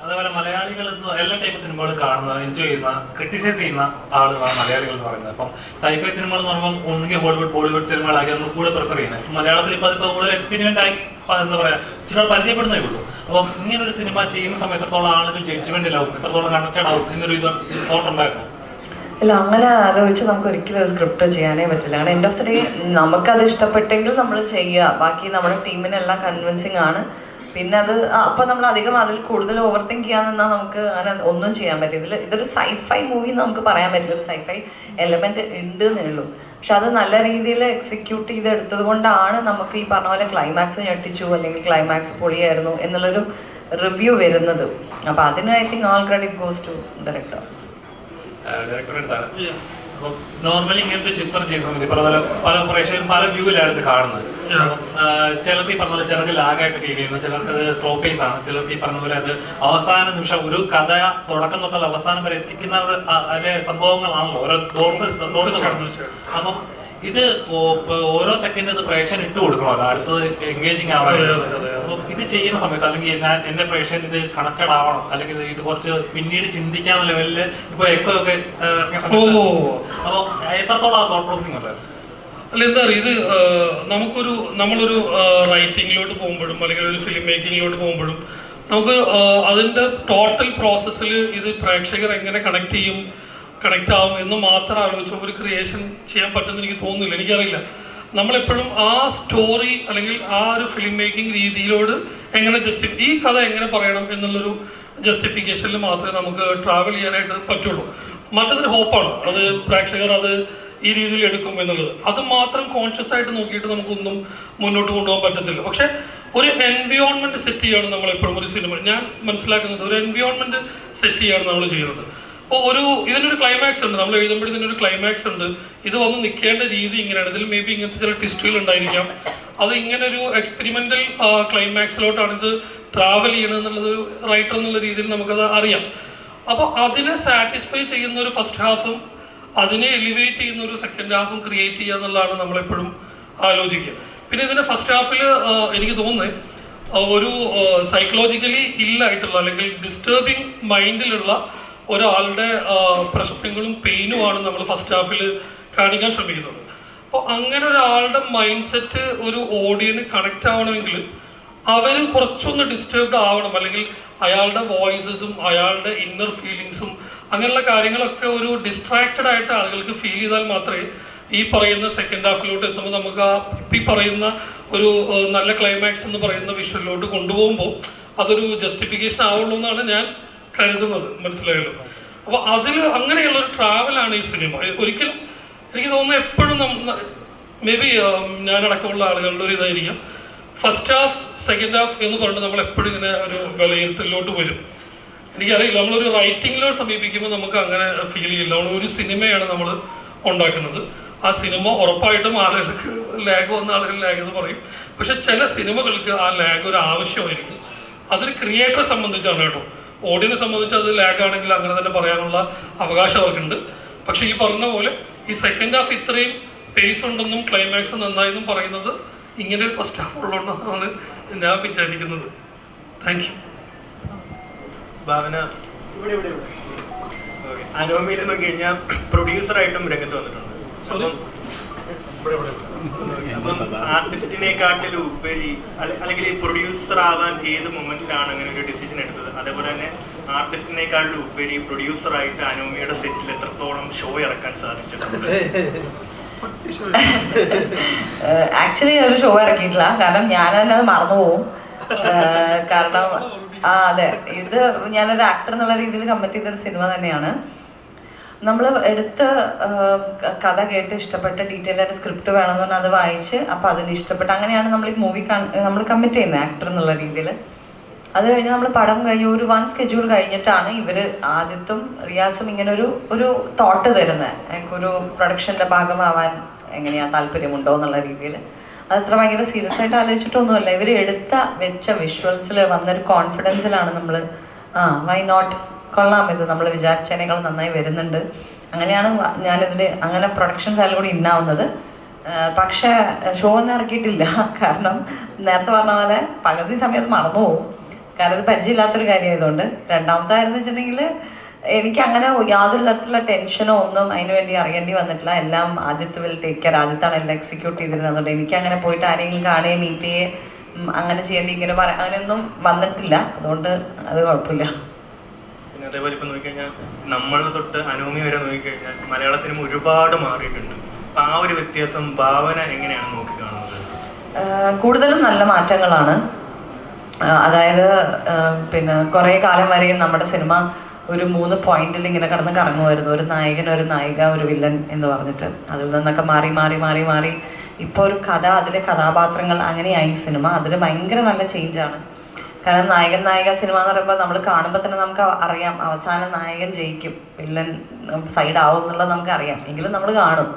അതേപോലെ മലയാളികൾ എല്ലാ ടൈപ്പ് സിനിമകൾ കാണുന്ന, എൻജോയ് ചെയ്യുന്ന, ക്രിട്ടിസൈസ് ചെയ്യുന്ന ആളുകളാണ് മലയാളികൾ എന്ന് പറയുന്നത്. അപ്പം സൈഫൈ സിനിമകൾ എന്ന് പറയുമ്പോൾ ഒന്നുകിൽ ബോളിവുഡ് സിനിമകളാക്കി നമ്മൾ കൂടെ പ്രിഫർ ചെയ്യുന്നത്. മലയാളത്തിൽ ഇപ്പോൾ അതിപ്പോൾ കൂടുതൽ എക്സ്പെരിമെൻ്റ് ആയി എന്താ പറയുക ചിലർ പരിചയപ്പെടുന്നേ ഉള്ളൂ. അപ്പം ഇങ്ങനൊരു സിനിമ ചെയ്യുന്ന സമയത്ത് എത്രത്തോളം ആളുകൾ ജഡ്ജ്മെന്റിലാവും, എത്രത്തോളം കണക്റ്റഡ് ആവും എന്നൊരു ഇത് തോട്ടുണ്ടായിരുന്നു? ഇല്ല, അങ്ങനെ ആലോചിച്ച് നമുക്ക് ഒരിക്കലും ഒരു സ്ക്രിപ്റ്റ് ചെയ്യാനേ പറ്റില്ല. കാരണം എൻഡ് ഓഫ് ദി ഡേ നമുക്കത് ഇഷ്ടപ്പെട്ടെങ്കിൽ നമ്മൾ ചെയ്യുക. ബാക്കി നമ്മുടെ ടീമിനെല്ലാം കൺവിൻസിങ് ആണ്. പിന്നെ അത് അപ്പം നമ്മൾ അധികം അതിൽ കൂടുതൽ ഓവർ തിങ്ക് ചെയ്യാൻ നിന്നാൽ നമുക്ക് അങ്ങനെ ഒന്നും ചെയ്യാൻ പറ്റില്ല. ഇതൊരു സൈഫൈ മൂവി എന്ന് നമുക്ക് പറയാൻ പറ്റില്ല. ഒരു സൈഫൈ എലമെന്റ് ഉണ്ട് എന്നേ ഉള്ളൂ. പക്ഷെ അത് നല്ല രീതിയിൽ എക്സിക്യൂട്ട് ചെയ്തെടുത്തത് കൊണ്ടാണ് നമുക്ക് ഈ പറഞ്ഞ പോലെ ക്ലൈമാക്സ് ഞെട്ടിച്ചു അല്ലെങ്കിൽ ക്ലൈമാക്സ് പൊളിയായിരുന്നു എന്നുള്ളൊരു റിവ്യൂ വരുന്നത്. അപ്പം അതിന് I think all credit goes to director. Normally ഇങ്ങനത്തെ ചിത്രം ചെയ്യുന്ന സമയത്ത് പറഞ്ഞ പല പ്രേക്ഷകരും പല വ്യൂവിലാണ് ഇത് കാണുന്നത്. ചിലർക്ക് ഈ പറഞ്ഞ പോലെ ചിലർക്ക് ലാഗായിട്ട് ഫീൽ ചെയ്യുന്നു, ചിലർക്ക് അത് സ്ലോ പേസ് ആണ്, ചിലർക്ക് ഈ പറഞ്ഞ പോലെ അത് അവസാന നിമിഷം ഒരു കഥ തുടക്കം തൊട്ടുള്ള അവസാനം വരെ എത്തിക്കുന്ന അതിലെ സംഭവങ്ങളാണല്ലോ ഓരോ ഡോട്ട്സ്. അപ്പം ഇത് ഓരോ സെക്കൻഡ് ഇത് പ്രേക്ഷകൻ ഇട്ട് കൊടുക്കണമല്ലോ അടുത്തത് എൻഗേജിങ് ആവാൻ. അപ്പം ഇത് ചെയ്യുന്ന സമയത്ത് അല്ലെങ്കിൽ എന്റെ പ്രേക്ഷകൻ ഇത് കണക്റ്റഡ് ആവണം, അല്ലെങ്കിൽ ഇത് കുറച്ച് പിന്നീട് ചിന്തിക്കാനുള്ള ലെവലില് ഇപ്പൊ എക്കോ ഒക്കെ ഇറങ്ങിയ സമയത്ത് അപ്പൊ എത്രത്തോളം ആ തോട്ട് പ്രോസസിംഗ് ഉണ്ട്? അല്ല, എന്താ പറയുക, ഇത് നമ്മളൊരു റൈറ്റിങ്ങിലോട്ട് പോകുമ്പോഴും അല്ലെങ്കിൽ ഒരു ഫിലിം മേക്കിങ്ങിലോട്ട് പോകുമ്പോഴും നമുക്ക് അതിൻ്റെ ടോട്ടൽ പ്രോസസ്സിൽ ഇത് പ്രേക്ഷകർ എങ്ങനെ കണക്റ്റ് ആവും എന്ന് മാത്രം ആലോചിച്ച് ഒരു ക്രിയേഷൻ ചെയ്യാൻ പറ്റുമെന്ന് എനിക്ക് തോന്നുന്നില്ല. എനിക്കറിയില്ല. നമ്മളെപ്പോഴും ആ സ്റ്റോറി അല്ലെങ്കിൽ ആ ഒരു ഫിലിം മേക്കിംഗ് രീതിയിലോട് എങ്ങനെ ഈ കഥ എങ്ങനെ പറയണം എന്നുള്ളൊരു ജസ്റ്റിഫിക്കേഷനിൽ മാത്രമേ നമുക്ക് ട്രാവൽ ചെയ്യാനായിട്ട് പറ്റുള്ളൂ. മറ്റൊരു ഹോപ്പാണ് അത് പ്രേക്ഷകർ അത് ഈ രീതിയിൽ എടുക്കും എന്നുള്ളത്. അത് മാത്രം കോൺഷ്യസ് ആയിട്ട് നോക്കിയിട്ട് നമുക്കൊന്നും മുന്നോട്ട് കൊണ്ടുപോകാൻ പറ്റത്തില്ല. പക്ഷെ ഒരു എൻവയോൺമെന്റ് സെറ്റ് ചെയ്യാണ് നമ്മളെപ്പോഴും ഒരു സിനിമ, ഞാൻ മനസ്സിലാക്കുന്നത് ഒരു എൻവയോൺമെന്റ് സെറ്റ് ചെയ്യാണ് നമ്മൾ ചെയ്യുന്നത്. അപ്പോൾ ഇതിനൊരു ക്ലൈമാക്സ് ഉണ്ട്, നമ്മൾ എഴുതുമ്പോൾ ഇതിനൊരു ക്ലൈമാക്സ് ഉണ്ട്. ഇത് വന്ന് നിൽക്കേണ്ട രീതി ഇങ്ങനെയാണ്. ഇതിൽ മേ ബി ഇങ്ങനത്തെ ചില ട്വിസ്റ്റുകൾ ഉണ്ടായിരിക്കാം. അത് ഇങ്ങനെ ഒരു എക്സ്പെരിമെന്റൽ ക്ലൈമാക്സിലോട്ടാണ് ഇത് ട്രാവൽ ചെയ്യണത് എന്നുള്ളത് ഒരു റൈറ്റർ എന്നുള്ള രീതിയിൽ നമുക്കത് അറിയാം. അപ്പോൾ അതിനെ സാറ്റിസ്ഫൈ ചെയ്യുന്ന ഒരു ഫസ്റ്റ് ഹാഫും അതിനെ എലിവേറ്റ് ചെയ്യുന്ന ഒരു സെക്കൻഡ് ഹാഫും ക്രിയേറ്റ് ചെയ്യുക എന്നുള്ളതാണ് നമ്മളെപ്പോഴും ആലോചിക്കുക. പിന്നെ ഇതിൻ്റെ ഫസ്റ്റ് ഹാഫിൽ എനിക്ക് തോന്നുന്നത് ഒരു സൈക്കോളജിക്കലി ഇല്ലായിട്ടുള്ള അല്ലെങ്കിൽ ഡിസ്റ്റർബിങ് മൈൻഡിലുള്ള ഒരാളുടെ പ്രശ്നങ്ങളും പെയിനുമാണ് നമ്മൾ ഫസ്റ്റ് ഹാഫിൽ കാണിക്കാൻ ശ്രമിക്കുന്നത്. അപ്പോൾ അങ്ങനെ ഒരാളുടെ മൈൻഡ് സെറ്റ് ഒരു ഓഡിയന് കണക്റ്റ് ആവണമെങ്കിൽ അവരും കുറച്ചൊന്ന് ഡിസ്റ്റർബ്ഡ് ആവണം, അല്ലെങ്കിൽ അയാളുടെ വോയിസസും അയാളുടെ ഇന്നർ ഫീലിങ്സും അങ്ങനെയുള്ള കാര്യങ്ങളൊക്കെ ഒരു ഡിസ്ട്രാക്റ്റഡ് ആയിട്ട് ആളുകൾക്ക് ഫീൽ ചെയ്താൽ മാത്രമേ ഈ പറയുന്ന സെക്കൻഡ് ഹാഫിലോട്ട് എത്തുമ്പോൾ നമുക്ക് ആ ഈ പറയുന്ന ഒരു നല്ല ക്ലൈമാക്സ് എന്ന് പറയുന്ന വിഷ്വലിലോട്ട് കൊണ്ടുപോകുമ്പോൾ അതൊരു ജസ്റ്റിഫിക്കേഷൻ ആവുള്ളൂ എന്നാണ് ഞാൻ കരുതുന്നത്. മനസ്സിലായല്ലോ? അപ്പോൾ അതിൽ അങ്ങനെയുള്ളൊരു ട്രാവലാണ് ഈ സിനിമ. ഒരിക്കലും എനിക്ക് തോന്നുന്നു എപ്പോഴും മേ ബി ഞാനടക്കമുള്ള ആളുകളുടെ ഒരു ഇതായിരിക്കാം, ഫസ്റ്റ് ഹാഫ് സെക്കൻഡ് ഹാഫ് എന്ന് പറഞ്ഞിട്ട് നമ്മൾ എപ്പോഴും ഇങ്ങനെ ഒരു വിലയിരുത്തലിലോട്ട് വരും. എനിക്കറിയില്ല, നമ്മളൊരു റൈറ്റിങ്ങിലോട്ട് സമീപിക്കുമ്പോൾ നമുക്ക് അങ്ങനെ ഫീൽ ചെയ്യില്ല. നമ്മളൊരു സിനിമയാണ് നമ്മൾ ഉണ്ടാക്കുന്നത്. ആ സിനിമ ഉറപ്പായിട്ടും ആളുകൾക്ക് ലാഗ് വന്ന ആളുകൾ ലാഗ് എന്ന് പറയും. പക്ഷെ ചില സിനിമകൾക്ക് ആ ലാഗ് ഒരു ആവശ്യമായിരിക്കും. അതൊരു ക്രിയേറ്ററെ സംബന്ധിച്ചാണ് കേട്ടോ. ഓഡിയൻസിനെ സംബന്ധിച്ച് അത് ലാഗ് ആണെങ്കിൽ അങ്ങനെ തന്നെ പറയാനുള്ള അവകാശം അവർക്കുണ്ട്. പക്ഷെ ഈ പറഞ്ഞ പോലെ ഈ സെക്കൻഡ് ഹാഫ് ഇത്രയും പേസ് ഉണ്ടെന്നും ക്ലൈമാക്സ് നന്നായെന്നും പറയുന്നത് ഇങ്ങനെ ഒരു ഫസ്റ്റ് ഹാഫ് ഉള്ളതുകൊണ്ടാണ് ഞാൻ വിചാരിക്കുന്നത്. Thank you. ഭാവന അനോമിയിൽ നോക്കി കഴിഞ്ഞാൽ പ്രൊഡ്യൂസറായിട്ടും രംഗത്ത് വന്നിട്ടുണ്ട്. അപ്പം ആർട്ടിസ്റ്റിനെക്കാട്ടിൽ ഉപരി അല്ലെങ്കിൽ പ്രൊഡ്യൂസർ ആവാൻ ഏത് മൊമെന്റിലാണ് അങ്ങനെ ഒരു ഡിസിഷൻ എടുത്തത്? അതേപോലെ തന്നെ ആർട്ടിസ്റ്റിനെക്കാട്ടിൽ ഉപരി പ്രൊഡ്യൂസറായിട്ട് അനോമിയുടെ സെറ്റിൽ എത്രത്തോളം ഷോ ഇറക്കാൻ സാധിച്ചിട്ടുണ്ട്? ആക്ച്വലി ഒരു ഷോ ഇറക്കിയിട്ടില്ല, കാരണം ഞാൻ തന്നെ അത് മറന്നുപോകും. കാരണം അതെ, ഇത് ഞാനൊരു ആക്ടർ എന്നുള്ള രീതിയിൽ കമ്മിറ്റ് ചെയ്തൊരു സിനിമ തന്നെയാണ്. നമ്മൾ എടുത്ത് കഥ കേട്ട് ഇഷ്ടപ്പെട്ട ഡീറ്റെയിൽ ആയിട്ട് സ്ക്രിപ്റ്റ് വേണമെന്ന് പറഞ്ഞാൽ അത് വായിച്ച് അപ്പോൾ അതിന് ഇഷ്ടപ്പെട്ട് അങ്ങനെയാണ് നമ്മൾ ഈ മൂവി നമ്മൾ കമ്മിറ്റ് ചെയ്യുന്നത് ആക്ടർ എന്നുള്ള രീതിയിൽ. അത് കഴിഞ്ഞ് നമ്മൾ പടം കഴിഞ്ഞ് ഒരു 1 സ്കെഡ്യൂൾ കഴിഞ്ഞിട്ടാണ് ഇവർ ആദിത്തും റിയാസും ഇങ്ങനെ ഒരു തോട്ട് തരുന്നത്, എനിക്കൊരു പ്രൊഡക്ഷൻ്റെ ഭാഗമാവാൻ എങ്ങനെയാണ് താല്പര്യമുണ്ടോ എന്നുള്ള രീതിയിൽ. അതത്ര ഭയങ്കര സീരിയസ് ആയിട്ട് ആലോചിച്ചിട്ടൊന്നുമല്ല, ഇവർ വെച്ച വിഷ്വൽസിൽ വന്നൊരു കോൺഫിഡൻസിലാണ് നമ്മൾ വൈ നോട്ട്, കൊള്ളാം, ഇത് നമ്മൾ വിചാരിച്ചതിനേക്കാൾ നന്നായി വരുന്നുണ്ട്. അങ്ങനെയാണ് ഞാനിതിൽ അങ്ങനെ പ്രൊഡക്ഷൻ സൈഡിൽ കൂടി ഇന്നാവുന്നത്. പക്ഷേ ഷോ ഒന്നും ഇറക്കിയിട്ടില്ല, കാരണം നേരത്തെ പറഞ്ഞ പോലെ പകുതി സമയത്ത് മറന്നു പോകും, കാരണം ഇത് പരിചയമില്ലാത്തൊരു കാര്യമായതുകൊണ്ട്. രണ്ടാമത്തെ കാര്യം എന്ന് വെച്ചിട്ടുണ്ടെങ്കിൽ എനിക്ക് അങ്ങനെ യാതൊരു തരത്തിലുള്ള ടെൻഷനോ ഒന്നും അതിന് വേണ്ടി അറിയേണ്ടി വന്നിട്ടില്ല. എല്ലാം ആദിത്യ വിൽ ടേക്ക് കെയർ, ആദിത്താണ് എല്ലാം എക്സിക്യൂട്ട് ചെയ്തിരുന്നത്. എനിക്ക് അങ്ങനെ പോയിട്ട് ആരെങ്കിലും കാണുകയും മീറ്റ് ചെയ്യുകയും അങ്ങനെ ചെയ്യേണ്ടി ഇങ്ങനെ അങ്ങനെയൊന്നും വന്നിട്ടില്ല, അതുകൊണ്ട് അത് കുഴപ്പമില്ല. പിന്നെ അതേപോലെ ഇപ്പം നോക്കിക്കഴിഞ്ഞാൽ നമ്മൾ തൊട്ട് അനോമി വരെ നോക്കിക്കഴിഞ്ഞാൽ മലയാള സിനിമ ഒരുപാട് മാറിയിട്ടുണ്ട്. അപ്പം ആ ഒരു വ്യത്യാസം ഭാവന എങ്ങനെയാണ് നോക്കിക്കാണുന്നത്? കൂടുതലും നല്ല മാറ്റങ്ങളാണ്. അതായത് പിന്നെ കുറേ കാലം വരെയും നമ്മുടെ സിനിമ ഒരു 3 പോയിന്റിൽ ഇങ്ങനെ കിടന്ന് കറങ്ങുമായിരുന്നു, ഒരു നായകൻ, ഒരു നായിക, ഒരു വില്ലൻ എന്ന് പറഞ്ഞിട്ട്. അതിൽ നിന്നൊക്കെ മാറി മാറി മാറി മാറി ഇപ്പോൾ ഒരു കഥ, അതിലെ കഥാപാത്രങ്ങൾ, അങ്ങനെയായി സിനിമ. അതിൽ ഭയങ്കര നല്ല ചേഞ്ചാണ്. കാരണം നായകൻ നായിക സിനിമ എന്ന് പറയുമ്പോൾ നമ്മൾ കാണുമ്പോൾ തന്നെ നമുക്ക് അറിയാം അവസാനം നായകൻ ജയിക്കും, വില്ലൻ സൈഡ് ആവും എന്നുള്ളത് നമുക്കറിയാം, എങ്കിലും നമ്മൾ കാണും.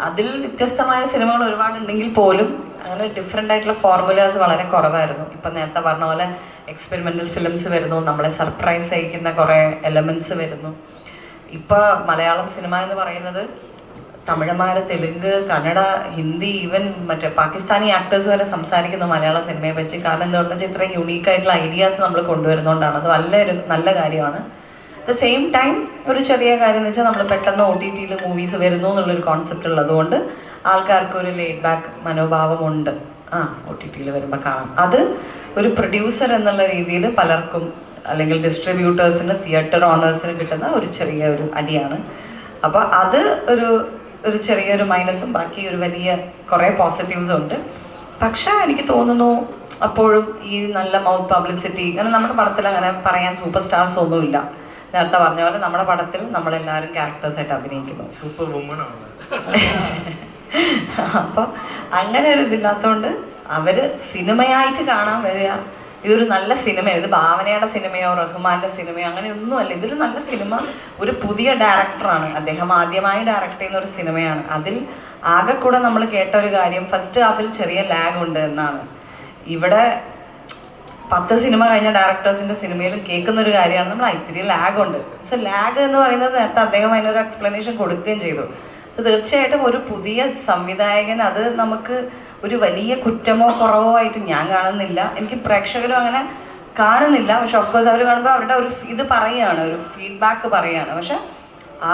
അതിൽ വ്യത്യസ്തമായ സിനിമകൾ ഒരുപാടുണ്ടെങ്കിൽ പോലും അങ്ങനെ ഡിഫറെൻ്റ് ആയിട്ടുള്ള ഫോർമുലാസ് വളരെ കുറവായിരുന്നു. ഇപ്പം നേരത്തെ പറഞ്ഞ പോലെ എക്സ്പെരിമെൻ്റൽ ഫിലിംസ് വരുന്നു, നമ്മളെ സർപ്രൈസ് അയക്കുന്ന കുറേ എലമെൻറ്റ്സ് വരുന്നു. ഇപ്പോൾ മലയാളം സിനിമ എന്ന് പറയുന്നത് തമിഴന്മാർ, തെലുങ്ക്, കന്നഡ, ഹിന്ദി, ഈവൻ മറ്റേ പാകിസ്ഥാനി ആക്ടേഴ്സ് വരെ സംസാരിക്കുന്നു മലയാള സിനിമയെ വെച്ച്. കാരണം എന്തുകൊണ്ടെന്ന് വെച്ചാൽ ഇത്രയും യുണീക്കായിട്ടുള്ള ഐഡിയാസ് നമ്മൾ കൊണ്ടുവരുന്നതുകൊണ്ടാണ്. അത് നല്ല കാര്യമാണ്. അറ്റ് ദ സെയിം ടൈം ഒരു ചെറിയ കാര്യം എന്ന് വെച്ചാൽ നമ്മൾ പെട്ടെന്ന് OTT-യിൽ മൂവീസ് വരുന്നു എന്നുള്ളൊരു കോൺസെപ്റ്റ് ഉള്ളതുകൊണ്ട് ആൾക്കാർക്ക് ഒരു ലേഡ് ബാക്ക് മനോഭാവമുണ്ട്. OTT-യിൽ വരുമ്പോൾ കാണാം. അത് ഒരു പ്രൊഡ്യൂസർ എന്നുള്ള രീതിയിൽ പലർക്കും, അല്ലെങ്കിൽ ഡിസ്ട്രിബ്യൂട്ടേഴ്സിന്, തിയേറ്റർ ഓണേഴ്സിന് കിട്ടുന്ന ഒരു ചെറിയ ഒരു അടിയാണ്. അപ്പോൾ അത് ഒരു ചെറിയൊരു മൈനസും ബാക്കി ഒരു വലിയ കുറേ പോസിറ്റീവ്സും ഉണ്ട്. പക്ഷേ എനിക്ക് തോന്നുന്നു അപ്പോഴും ഈ നല്ല മൗത്ത് പബ്ലിസിറ്റി, കാരണം നമ്മുടെ പടത്തിൽ അങ്ങനെ പറയാൻ സൂപ്പർ സ്റ്റാർസ് ഒന്നുമില്ല. നേരത്തെ പറഞ്ഞ പോലെ നമ്മുടെ പടത്തിൽ നമ്മളെല്ലാവരും ക്യാരക്ടേഴ്സായിട്ട് അഭിനയിക്കുന്നു. സൂപ്പർ വുമൺ ആണ്. അപ്പോൾ അങ്ങനെ ഒരു ഇതില്ലാത്തതുകൊണ്ട് അവർ സിനിമയായിട്ട് കാണാൻ വരിക. ഇതൊരു നല്ല സിനിമയാണ്, ഇത് ഭാവനയുടെ സിനിമയോ റഹ്മാന്റെ സിനിമയോ അങ്ങനെയൊന്നുമല്ല. ഇതൊരു നല്ല സിനിമ, ഒരു പുതിയ ഡയറക്ടറാണ്, അദ്ദേഹം ആദ്യമായി ഡയറക്റ്റ് ചെയ്യുന്ന ഒരു സിനിമയാണ്. അതിൽ ആകെ കൂടെ നമ്മൾ കേട്ട ഒരു കാര്യം ഫസ്റ്റ് ഹാഫിൽ ചെറിയ ലാഗ് ഉണ്ട് എന്നാണ്. ഇവിടെ 10 സിനിമ കഴിഞ്ഞ ഡയറക്ടേഴ്സിന്റെ സിനിമയിലും കേൾക്കുന്ന ഒരു കാര്യമാണ് നമ്മൾ ഇത്തിരി ലാഗ് ഉണ്ട്. സോ ലാഗ് എന്ന് പറയുന്നത് നേരത്തെ അദ്ദേഹം അതിനൊരു എക്സ്പ്ലനേഷൻ കൊടുക്കുകയും ചെയ്തു. സോ തീർച്ചയായിട്ടും ഒരു പുതിയ സംവിധായകൻ അത് നമുക്ക് ഒരു വലിയ കുറ്റമോ കുറവോ ആയിട്ട് ഞാൻ കാണുന്നില്ല. എനിക്ക് പ്രേക്ഷകരും അങ്ങനെ കാണുന്നില്ല. പക്ഷെ ഓഫ്കോഴ്സ് അവർ കാണുമ്പോൾ അവരുടെ ഒരു ഇത് പറയുകയാണ്, ഒരു ഫീഡ്ബാക്ക് പറയുകയാണ്. പക്ഷെ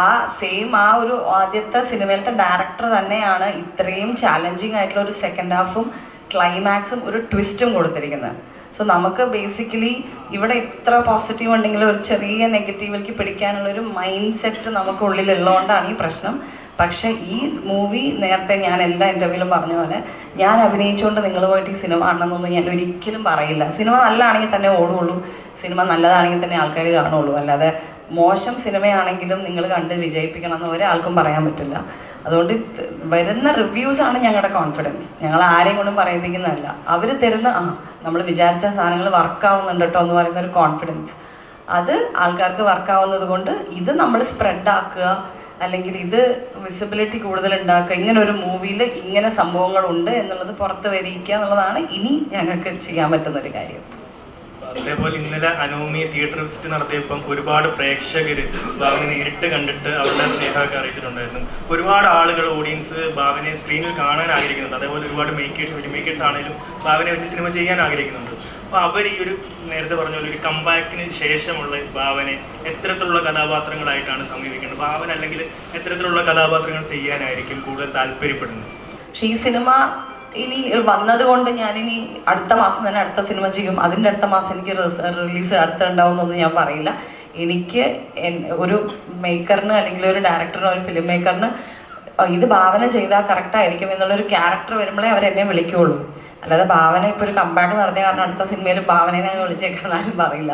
ആ ഒരു ആദ്യത്തെ സിനിമയിലത്തെ ഡയറക്ടർ തന്നെയാണ് ഇത്രയും ചാലഞ്ചിങ് ആയിട്ടുള്ള ഒരു സെക്കൻഡ് ഹാഫും ക്ലൈമാക്സും ഒരു ട്വിസ്റ്റും കൊടുത്തിരിക്കുന്നത്. സോ നമുക്ക് ബേസിക്കലി ഇവിടെ ഇത്ര പോസിറ്റീവ് ഉണ്ടെങ്കിലും ഒരു ചെറിയ നെഗറ്റീവിലേക്ക് പിടിക്കാനുള്ളൊരു മൈൻഡ് സെറ്റ് നമുക്കുള്ളിലുള്ളതുകൊണ്ടാണ് ഈ പ്രശ്നം. പക്ഷേ ഈ മൂവി നേരത്തെ ഞാൻ എല്ലാ ഇൻ്റർവ്യൂവിലും പറഞ്ഞ പോലെ ഞാൻ അഭിനയിച്ചുകൊണ്ട് നിങ്ങൾ പോയിട്ട് ഈ സിനിമ കാണണമെന്നൊന്നും ഞാൻ ഒരിക്കലും പറയില്ല. സിനിമ നല്ലതാണെങ്കിൽ തന്നെ ഓടുകയുള്ളൂ, സിനിമ നല്ലതാണെങ്കിൽ തന്നെ ആൾക്കാർ കാണുള്ളൂ. അല്ലാതെ മോശം സിനിമയാണെങ്കിലും നിങ്ങൾ കണ്ട് വിജയിപ്പിക്കണം എന്ന് ഒരാൾക്കും പറയാൻ പറ്റില്ല. അതുകൊണ്ട് വരുന്ന റിവ്യൂസാണ് ഞങ്ങളുടെ കോൺഫിഡൻസ്. ഞങ്ങൾ ആരെയും കൊണ്ടും പറയിപ്പിക്കുന്നതല്ല. അവർ തരുന്ന നമ്മൾ വിചാരിച്ച സാധനങ്ങൾ വർക്കാവുന്നുണ്ട് കേട്ടോ എന്ന് പറയുന്ന ഒരു കോൺഫിഡൻസ്, അത് ആൾക്കാർക്ക് വർക്കാവുന്നത് കൊണ്ട് ഇത് നമ്മൾ സ്പ്രെഡാക്കുക, അല്ലെങ്കിൽ ഇത് വിസിബിലിറ്റി കൂടുതൽ ഉണ്ടാക്കുക, ഇങ്ങനെ ഒരു മൂവിയിൽ ഇങ്ങനെ സംഭവങ്ങളുണ്ട് എന്നുള്ളത് പുറത്ത് വരിക്കുക എന്നുള്ളതാണ് ഇനി ഞങ്ങൾക്ക് ചെയ്യാൻ പറ്റുന്നൊരു കാര്യം. അതേപോലെ ഇന്നലെ അനോമി തിയേറ്റർ വിസിറ്റ് നടത്തിയപ്പം ഒരുപാട് പ്രേക്ഷകർ ഭാവനെ നേരിട്ട് കണ്ടിട്ട് അവരുടെ സ്നേഹമൊക്കെ അറിയിച്ചിട്ടുണ്ടായിരുന്നു. ഒരുപാട് ആളുകൾ ഓഡിയൻസ് ഭാവനെ സ്ക്രീനിൽ കാണാൻ ആഗ്രഹിക്കുന്നുണ്ട്. അതേപോലെ ഒരുപാട് മേക്കേഴ്സ് ആണെങ്കിലും ഭാവനെ വെച്ച് സിനിമ ചെയ്യാൻ ആഗ്രഹിക്കുന്നുണ്ട്. അപ്പോൾ അവർ ഈ ഒരു നേരത്തെ പറഞ്ഞ പോലെ ഒരു കംബാക്കിന് ശേഷമുള്ള ഭാവനെ എത്തരത്തിലുള്ള കഥാപാത്രങ്ങളായിട്ടാണ് സമീപിക്കുന്നത്? ഭാവന അല്ലെങ്കിൽ എത്തരത്തിലുള്ള കഥാപാത്രങ്ങൾ ചെയ്യാനായിരിക്കും കൂടുതൽ താല്പര്യപ്പെടുന്നത്? പക്ഷേ ഈ സിനിമ ഇനി വന്നത് കൊണ്ട് ഞാനിനി അടുത്ത മാസം തന്നെ അടുത്ത സിനിമ ചെയ്യും, അതിൻ്റെ അടുത്ത മാസം എനിക്ക് റിലീസ് അടുത്തുണ്ടാവുമെന്നൊന്നും ഞാൻ പറയില്ല. എനിക്ക് ഒരു മേക്കറിന് അല്ലെങ്കിൽ ഒരു ഡയറക്ടറിന് ഒരു ഫിലിം മേക്കറിന് ഇത് ഭാവന ചെയ്താൽ കറക്റ്റായിരിക്കും എന്നുള്ളൊരു ക്യാരക്ടർ വരുമ്പോഴേ അവരെന്നെ വിളിക്കുകയുള്ളൂ. അല്ലാതെ ഭാവന ഇപ്പോൾ ഒരു കമ്പാക്ക് നടത്തിയ കാരണം അടുത്ത സിനിമയിൽ ഭാവനയെ വിളിച്ചേക്കാരും പറയില്ല.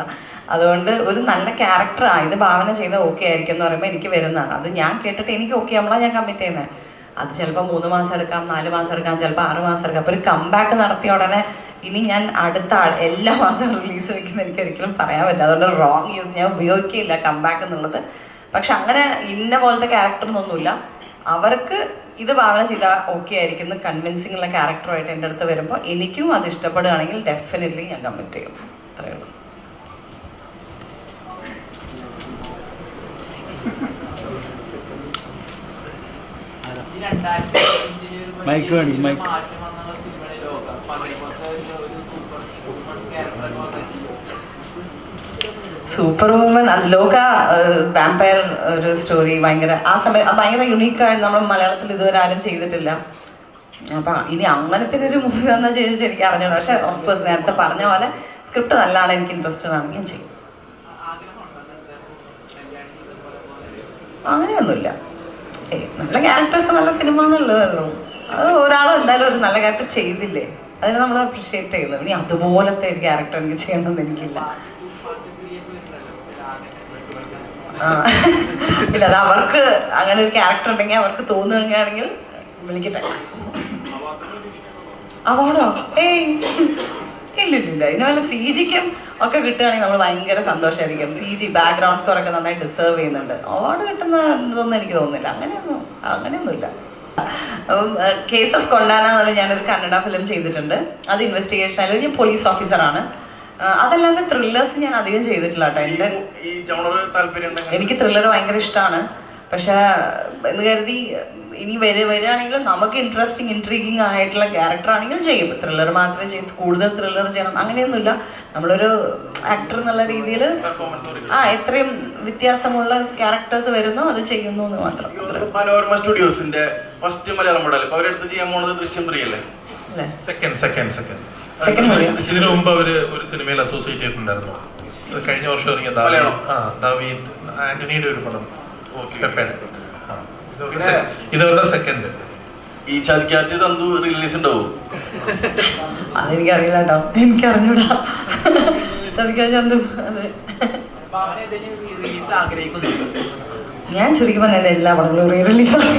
അതുകൊണ്ട് ഒരു നല്ല ക്യാരക്ടർ ഇത് ഭാവന ചെയ്താൽ ഓക്കെ ആയിരിക്കും എന്ന് പറയുമ്പോൾ എനിക്ക് വരുന്നതാണ്. അത് ഞാൻ കേട്ടിട്ട് എനിക്ക് ഓക്കെ നമ്മളാണ് ഞാൻ കമ്മിറ്റ് ചെയ്യുന്നത്. അത് ചിലപ്പോൾ 3 മാസം എടുക്കാം, 4 മാസം എടുക്കാം, ചിലപ്പോൾ 6 മാസം എടുക്കാം. അപ്പോൾ ഒരു കംബാക്ക് നടത്തിയ ഉടനെ ഇനി ഞാൻ അടുത്ത എല്ലാ മാസവും റിലീസ് വയ്ക്കുന്ന എനിക്ക് ഒരിക്കലും പറയാൻ പറ്റില്ല. അതുകൊണ്ട് റോങ് യൂസ് ഞാൻ ഉപയോഗിക്കില്ല കംബാക്ക് എന്നുള്ളത്. പക്ഷെ അങ്ങനെ ഇന്ന പോലത്തെ ക്യാരക്ടറൊന്നുമില്ല. അവർക്ക് ഇത് ഭാവന ചെയ്താൽ ഓക്കെ ആയിരിക്കും എന്ന് കൺവിൻസിങ് ഉള്ള ക്യാരക്ടറുമായിട്ട് എൻ്റെ അടുത്ത് വരുമ്പോൾ എനിക്കും അത് ഇഷ്ടപ്പെടുകയാണെങ്കിൽ ഡെഫിനറ്റ്ലി ഞാൻ കമ്മിറ്റ് ചെയ്യും. അത്രയേ ഉള്ളൂ. മൈക്ക് വേണ്ടി മൈക്ക് സൂപ്പർ വുമൻ ലോക വാമ്പയർ ഒരു സ്റ്റോറി ഭയങ്കര ആ സമയം ഭയങ്കര യുണീക്കായി നമ്മൾ മലയാളത്തിൽ ഇതുവരെ ആരും ചെയ്തിട്ടില്ല. അപ്പം ഇനി അങ്ങനത്തെ ഒരു മൂവി വന്നാൽ ചോദിച്ചാൽ എനിക്ക് അറിഞ്ഞോളൂ. പക്ഷെ ഓഫ്കോഴ്സ് നേരത്തെ പറഞ്ഞ പോലെ സ്ക്രിപ്റ്റ് നല്ലതാണ്, എനിക്ക് ഇൻട്രസ്റ്റഡ് ആണ്, ഞാൻ ചെയ്യും. അങ്ങനെയൊന്നുമില്ല. നല്ല ക്യാരക്ടേഴ്സ് നല്ല സിനിമ എന്നുള്ളതല്ലോ. അത് ഒരാളും എന്തായാലും ഒരു നല്ല ക്യാരക്ടർ ചെയ്തില്ലേ, അതിനെ നമ്മൾ അപ്രീഷിയേറ്റ് ചെയ്യുന്നത്. ഇനി അതുപോലത്തെ ഒരു ക്യാരക്ടർ എനിക്ക് ചെയ്യണമെന്ന് എനിക്കില്ല. ഇല്ല, അത് അവർക്ക് അങ്ങനെ ഒരു ക്യാരക്ടർ ഉണ്ടെങ്കിൽ അവർക്ക് തോന്നുകയാണെങ്കിൽ വിളിക്കട്ടെ. അവാർഡോ? ഇല്ലില്ല. ഇനി വല്ല CGക്കും ഒക്കെ കിട്ടുകയാണെങ്കിൽ നമ്മൾ ഭയങ്കര സന്തോഷമായിരിക്കും. CG ബാക്ക്ഗ്രൗണ്ട് സ്കോർ ഒക്കെ നന്നായി ഡിസേർവ് ചെയ്യുന്നുണ്ട്. അവാർഡ് കിട്ടുന്ന ഇതൊന്നും എനിക്ക് തോന്നുന്നില്ല. അങ്ങനെയൊന്നുമില്ല. കേസ് ഓഫ് കൊണ്ടാന എന്നുള്ള ഞാനൊരു കന്നഡ ഫിലിം ചെയ്തിട്ടുണ്ട്. അത് ഇൻവെസ്റ്റിഗേഷൻ ആയാലും ഞാൻ പോലീസ് ഓഫീസറാണ്. അതല്ലാതെ ത്രില്ലേഴ്സ് ഞാൻ അധികം ചെയ്തിട്ടില്ല കേട്ടോ. എനിക്ക് ത്രില്ലർ ഭയങ്കര ഇഷ്ടമാണ്. പക്ഷെ എന്ന് കരുതി ഇനി വരികയാണെങ്കിലും നമുക്ക് ഇൻട്രീഗിങ് ആയിട്ടുള്ള ക്യാരക്ടർ ആണെങ്കിൽ ചെയ്യും. ത്രില്ലർ മാത്രമേ കൂടുതൽ ത്രില്ലർ ചെയ്യണം അങ്ങനെയൊന്നുമില്ല. നമ്മളൊരു ആക്ടർ എന്നുള്ള രീതിയിൽ എത്രയും വ്യത്യാസമുള്ള ക്യാരക്ടേഴ്സ് വരുന്നു അത് ചെയ്യുന്നു എന്ന് മാത്രം. മനോരമ സ്റ്റുഡിയോസിന്റെ ഫസ്റ്റ് മലയാളം മോഡൽ അവരെടുത്ത് ചെയ്യാൻ പോകുന്നത് ദൃശ്യം 3 അല്ലേ? സെക്കൻഡ് ഇതിനു മുമ്പ് അവര് ഒരു സിനിമയിൽ അസോസിയേറ്റ് ചെയ്തിട്ടുണ്ടായിരുന്നു. കഴിഞ്ഞ വർഷം ഇറങ്ങിയ ദാവീദ് ആന്റണിയുടെ ഒരു പടം പെപ്പയുടെ. ഇതവരുടെ സെക്കൻഡ്. ഈ ചതിക്കാത്ത തന്തു റിലീസ് ഉണ്ടാവും? അതെനിക്കറിയില്ല കേട്ടോ, എനിക്കറിഞ്ഞൂടാ. ഞാൻ ചുരുക്കി പറഞ്ഞ എല്ലാ പടങ്ങളും റീ റിലീസ് ആണ്.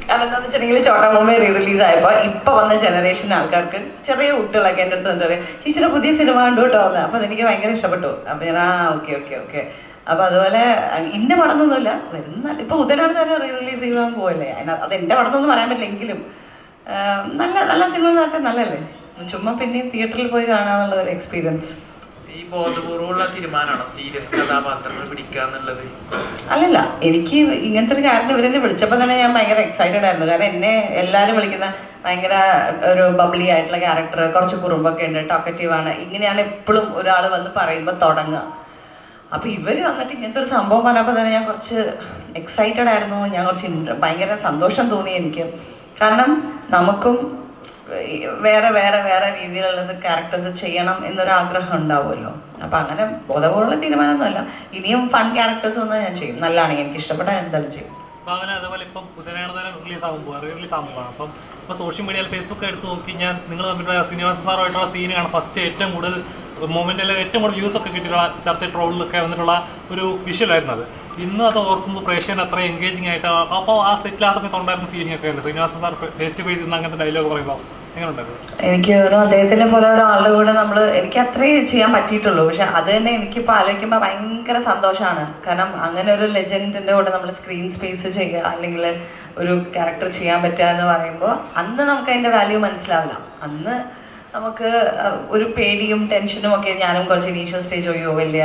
കാരണം എന്താണെന്ന് വെച്ചിട്ടുണ്ടെങ്കിൽ ചോട്ടാ ബോംബെ റീ റിലീസ് ആയപ്പോൾ ഇപ്പൊ വന്ന ജനറേഷൻ ആൾക്കാർക്ക് ചെറിയ കുട്ടികളൊക്കെ എൻ്റെ അടുത്ത് എന്താ പറയുക, ചേച്ചിയുടെ പുതിയ സിനിമ കണ്ടു കേട്ടോ എന്ന്. അപ്പൊ അതെനിക്ക് ഭയങ്കര ഇഷ്ടപ്പെട്ടു. അപ്പൊ ഞാൻ ഓക്കെ. അപ്പൊ അതുപോലെ ഇന്ന പടമൊന്നുമില്ല വരുന്ന. ഇപ്പൊ ഉദയനാട് തന്നെ റീ റിലീസ് ചെയ്യാൻ പോവല്ലേ, അത് എന്റെ പടമൊന്നും പറയാൻ പറ്റില്ലെങ്കിലും നല്ല നല്ല സിനിമ നാട്ടെ നല്ലല്ലേ. ചുമ്മാ പിന്നെയും തിയേറ്ററിൽ പോയി കാണാന്നുള്ളൊരു എക്സ്പീരിയൻസ്. ഈ ബോധപൂർവമുള്ള തീരുമാനമാണോ സീരിയസ് കഥാപാത്രങ്ങൾ പിടിക്കാന്നുള്ളത്? അല്ലല്ല, എനിക്ക് ഇങ്ങനത്തെ ഒരു കാരണം ഇവരെന്നെ വിളിച്ചപ്പോൾ തന്നെ ഞാൻ ഭയങ്കര എക്സൈറ്റഡ് ആയിരുന്നു. കാരണം എന്നെ എല്ലാവരും വിളിക്കുന്ന ഭയങ്കര ഒരു ബബ്ലി ആയിട്ടുള്ള ക്യാരക്ടർ, കുറച്ച് കുറുമ്പൊക്കെ ഉണ്ട്, ടോക്കറ്റീവ് ആണ്, ഇങ്ങനെയാണ് എപ്പോഴും ഒരാൾ വന്ന് പറയുമ്പോൾ തുടങ്ങുക. അപ്പോൾ ഇവർ വന്നിട്ട് ഇങ്ങനത്തെ ഒരു സംഭവം പറഞ്ഞപ്പോൾ തന്നെ ഞാൻ കുറച്ച് എക്സൈറ്റഡ് ആയിരുന്നു. ഞാൻ കുറച്ച് ഭയങ്കര സന്തോഷം തോന്നി എനിക്ക്. കാരണം നമുക്കും വേറെ വേറെ വേറെ രീതിയിലുള്ളത് ക്യാരക്ടേഴ്സ് ചെയ്യണം എന്നൊരാഗ്രഹം ഉണ്ടാവുമല്ലോ. അപ്പം അങ്ങനെ ബോധപൂർവ്വമുള്ള തീരുമാനമൊന്നുമല്ല. ഇനിയും ഫൺ ക്യാരക്ടേഴ്സ് ഒന്നും ഞാൻ ചെയ്യും. നല്ലതാണെങ്കിൽ എനിക്ക് ഇഷ്ടപ്പെട്ട എന്തായാലും ചെയ്യും. അതേപോലെ ഇപ്പം പുതിയ റിലീസ് ആകുമ്പോൾ അപ്പം ഇപ്പോൾ സോഷ്യൽ മീഡിയയിൽ ഫേസ്ബുക്ക് എടുത്ത് നോക്കി ഞാൻ നിങ്ങൾ തമ്മിലുള്ള ശ്രീനിവാസ സാറുമായിട്ടുള്ള സീനാണ് ഫസ്റ്റ് ഏറ്റവും കൂടുതൽ മൊമെൻറ്റിൽ ഏറ്റവും കൂടുതൽ വ്യൂസ് ഒക്കെ കിട്ടിയിട്ടുള്ള ചർച്ച ട്രോളിലൊക്കെ വന്നിട്ടുള്ള ഒരു വിഷ്വലായിരുന്നു അത്. ഇന്ന് അത് ഓർക്കുമ്പോൾ പ്രേക്ഷകൻ അത്ര എൻഗേജിങ് ആയിട്ട് അപ്പോൾ ആ സെറ്റിൽ ആ സമയത്ത് ഉണ്ടായിരുന്ന ഫീലിംഗ് ഒക്കെ ഉണ്ട്. Srinivasa sir face to face അങ്ങനത്തെ ഡയലോഗ് പറയുമ്പോൾ എങ്ങനെ ഉണ്ടായിരുന്നു? എനിക്ക് അദ്ദേഹത്തിനെ പോലെ ഒരാളുടെ കൂടെ എനിക്ക് അത്രേ ചെയ്യാൻ പറ്റിയിട്ടുള്ളൂ. പക്ഷെ അത് തന്നെ എനിക്കിപ്പോൾ ആലോചിക്കുമ്പോൾ ഭയങ്കര സന്തോഷമാണ്. കാരണം അങ്ങനെ ഒരു ലെജൻഡിൻ്റെ കൂടെ നമ്മൾ സ്ക്രീൻ സ്പേസ് ചെയ്യുക അല്ലെങ്കിൽ ഒരു ക്യാരക്ടർ ചെയ്യാൻ പറ്റുക എന്ന് പറയുമ്പോൾ അന്ന് നമുക്ക് അതിൻ്റെ വാല്യൂ മനസ്സിലാവില്ല. അന്ന് നമുക്ക് ഒരു പേടിയും ടെൻഷനും ഒക്കെ, ഞാനും കുറച്ച് ഇനീഷ്യൽ സ്റ്റേജ് ഒയ്യോ വലിയ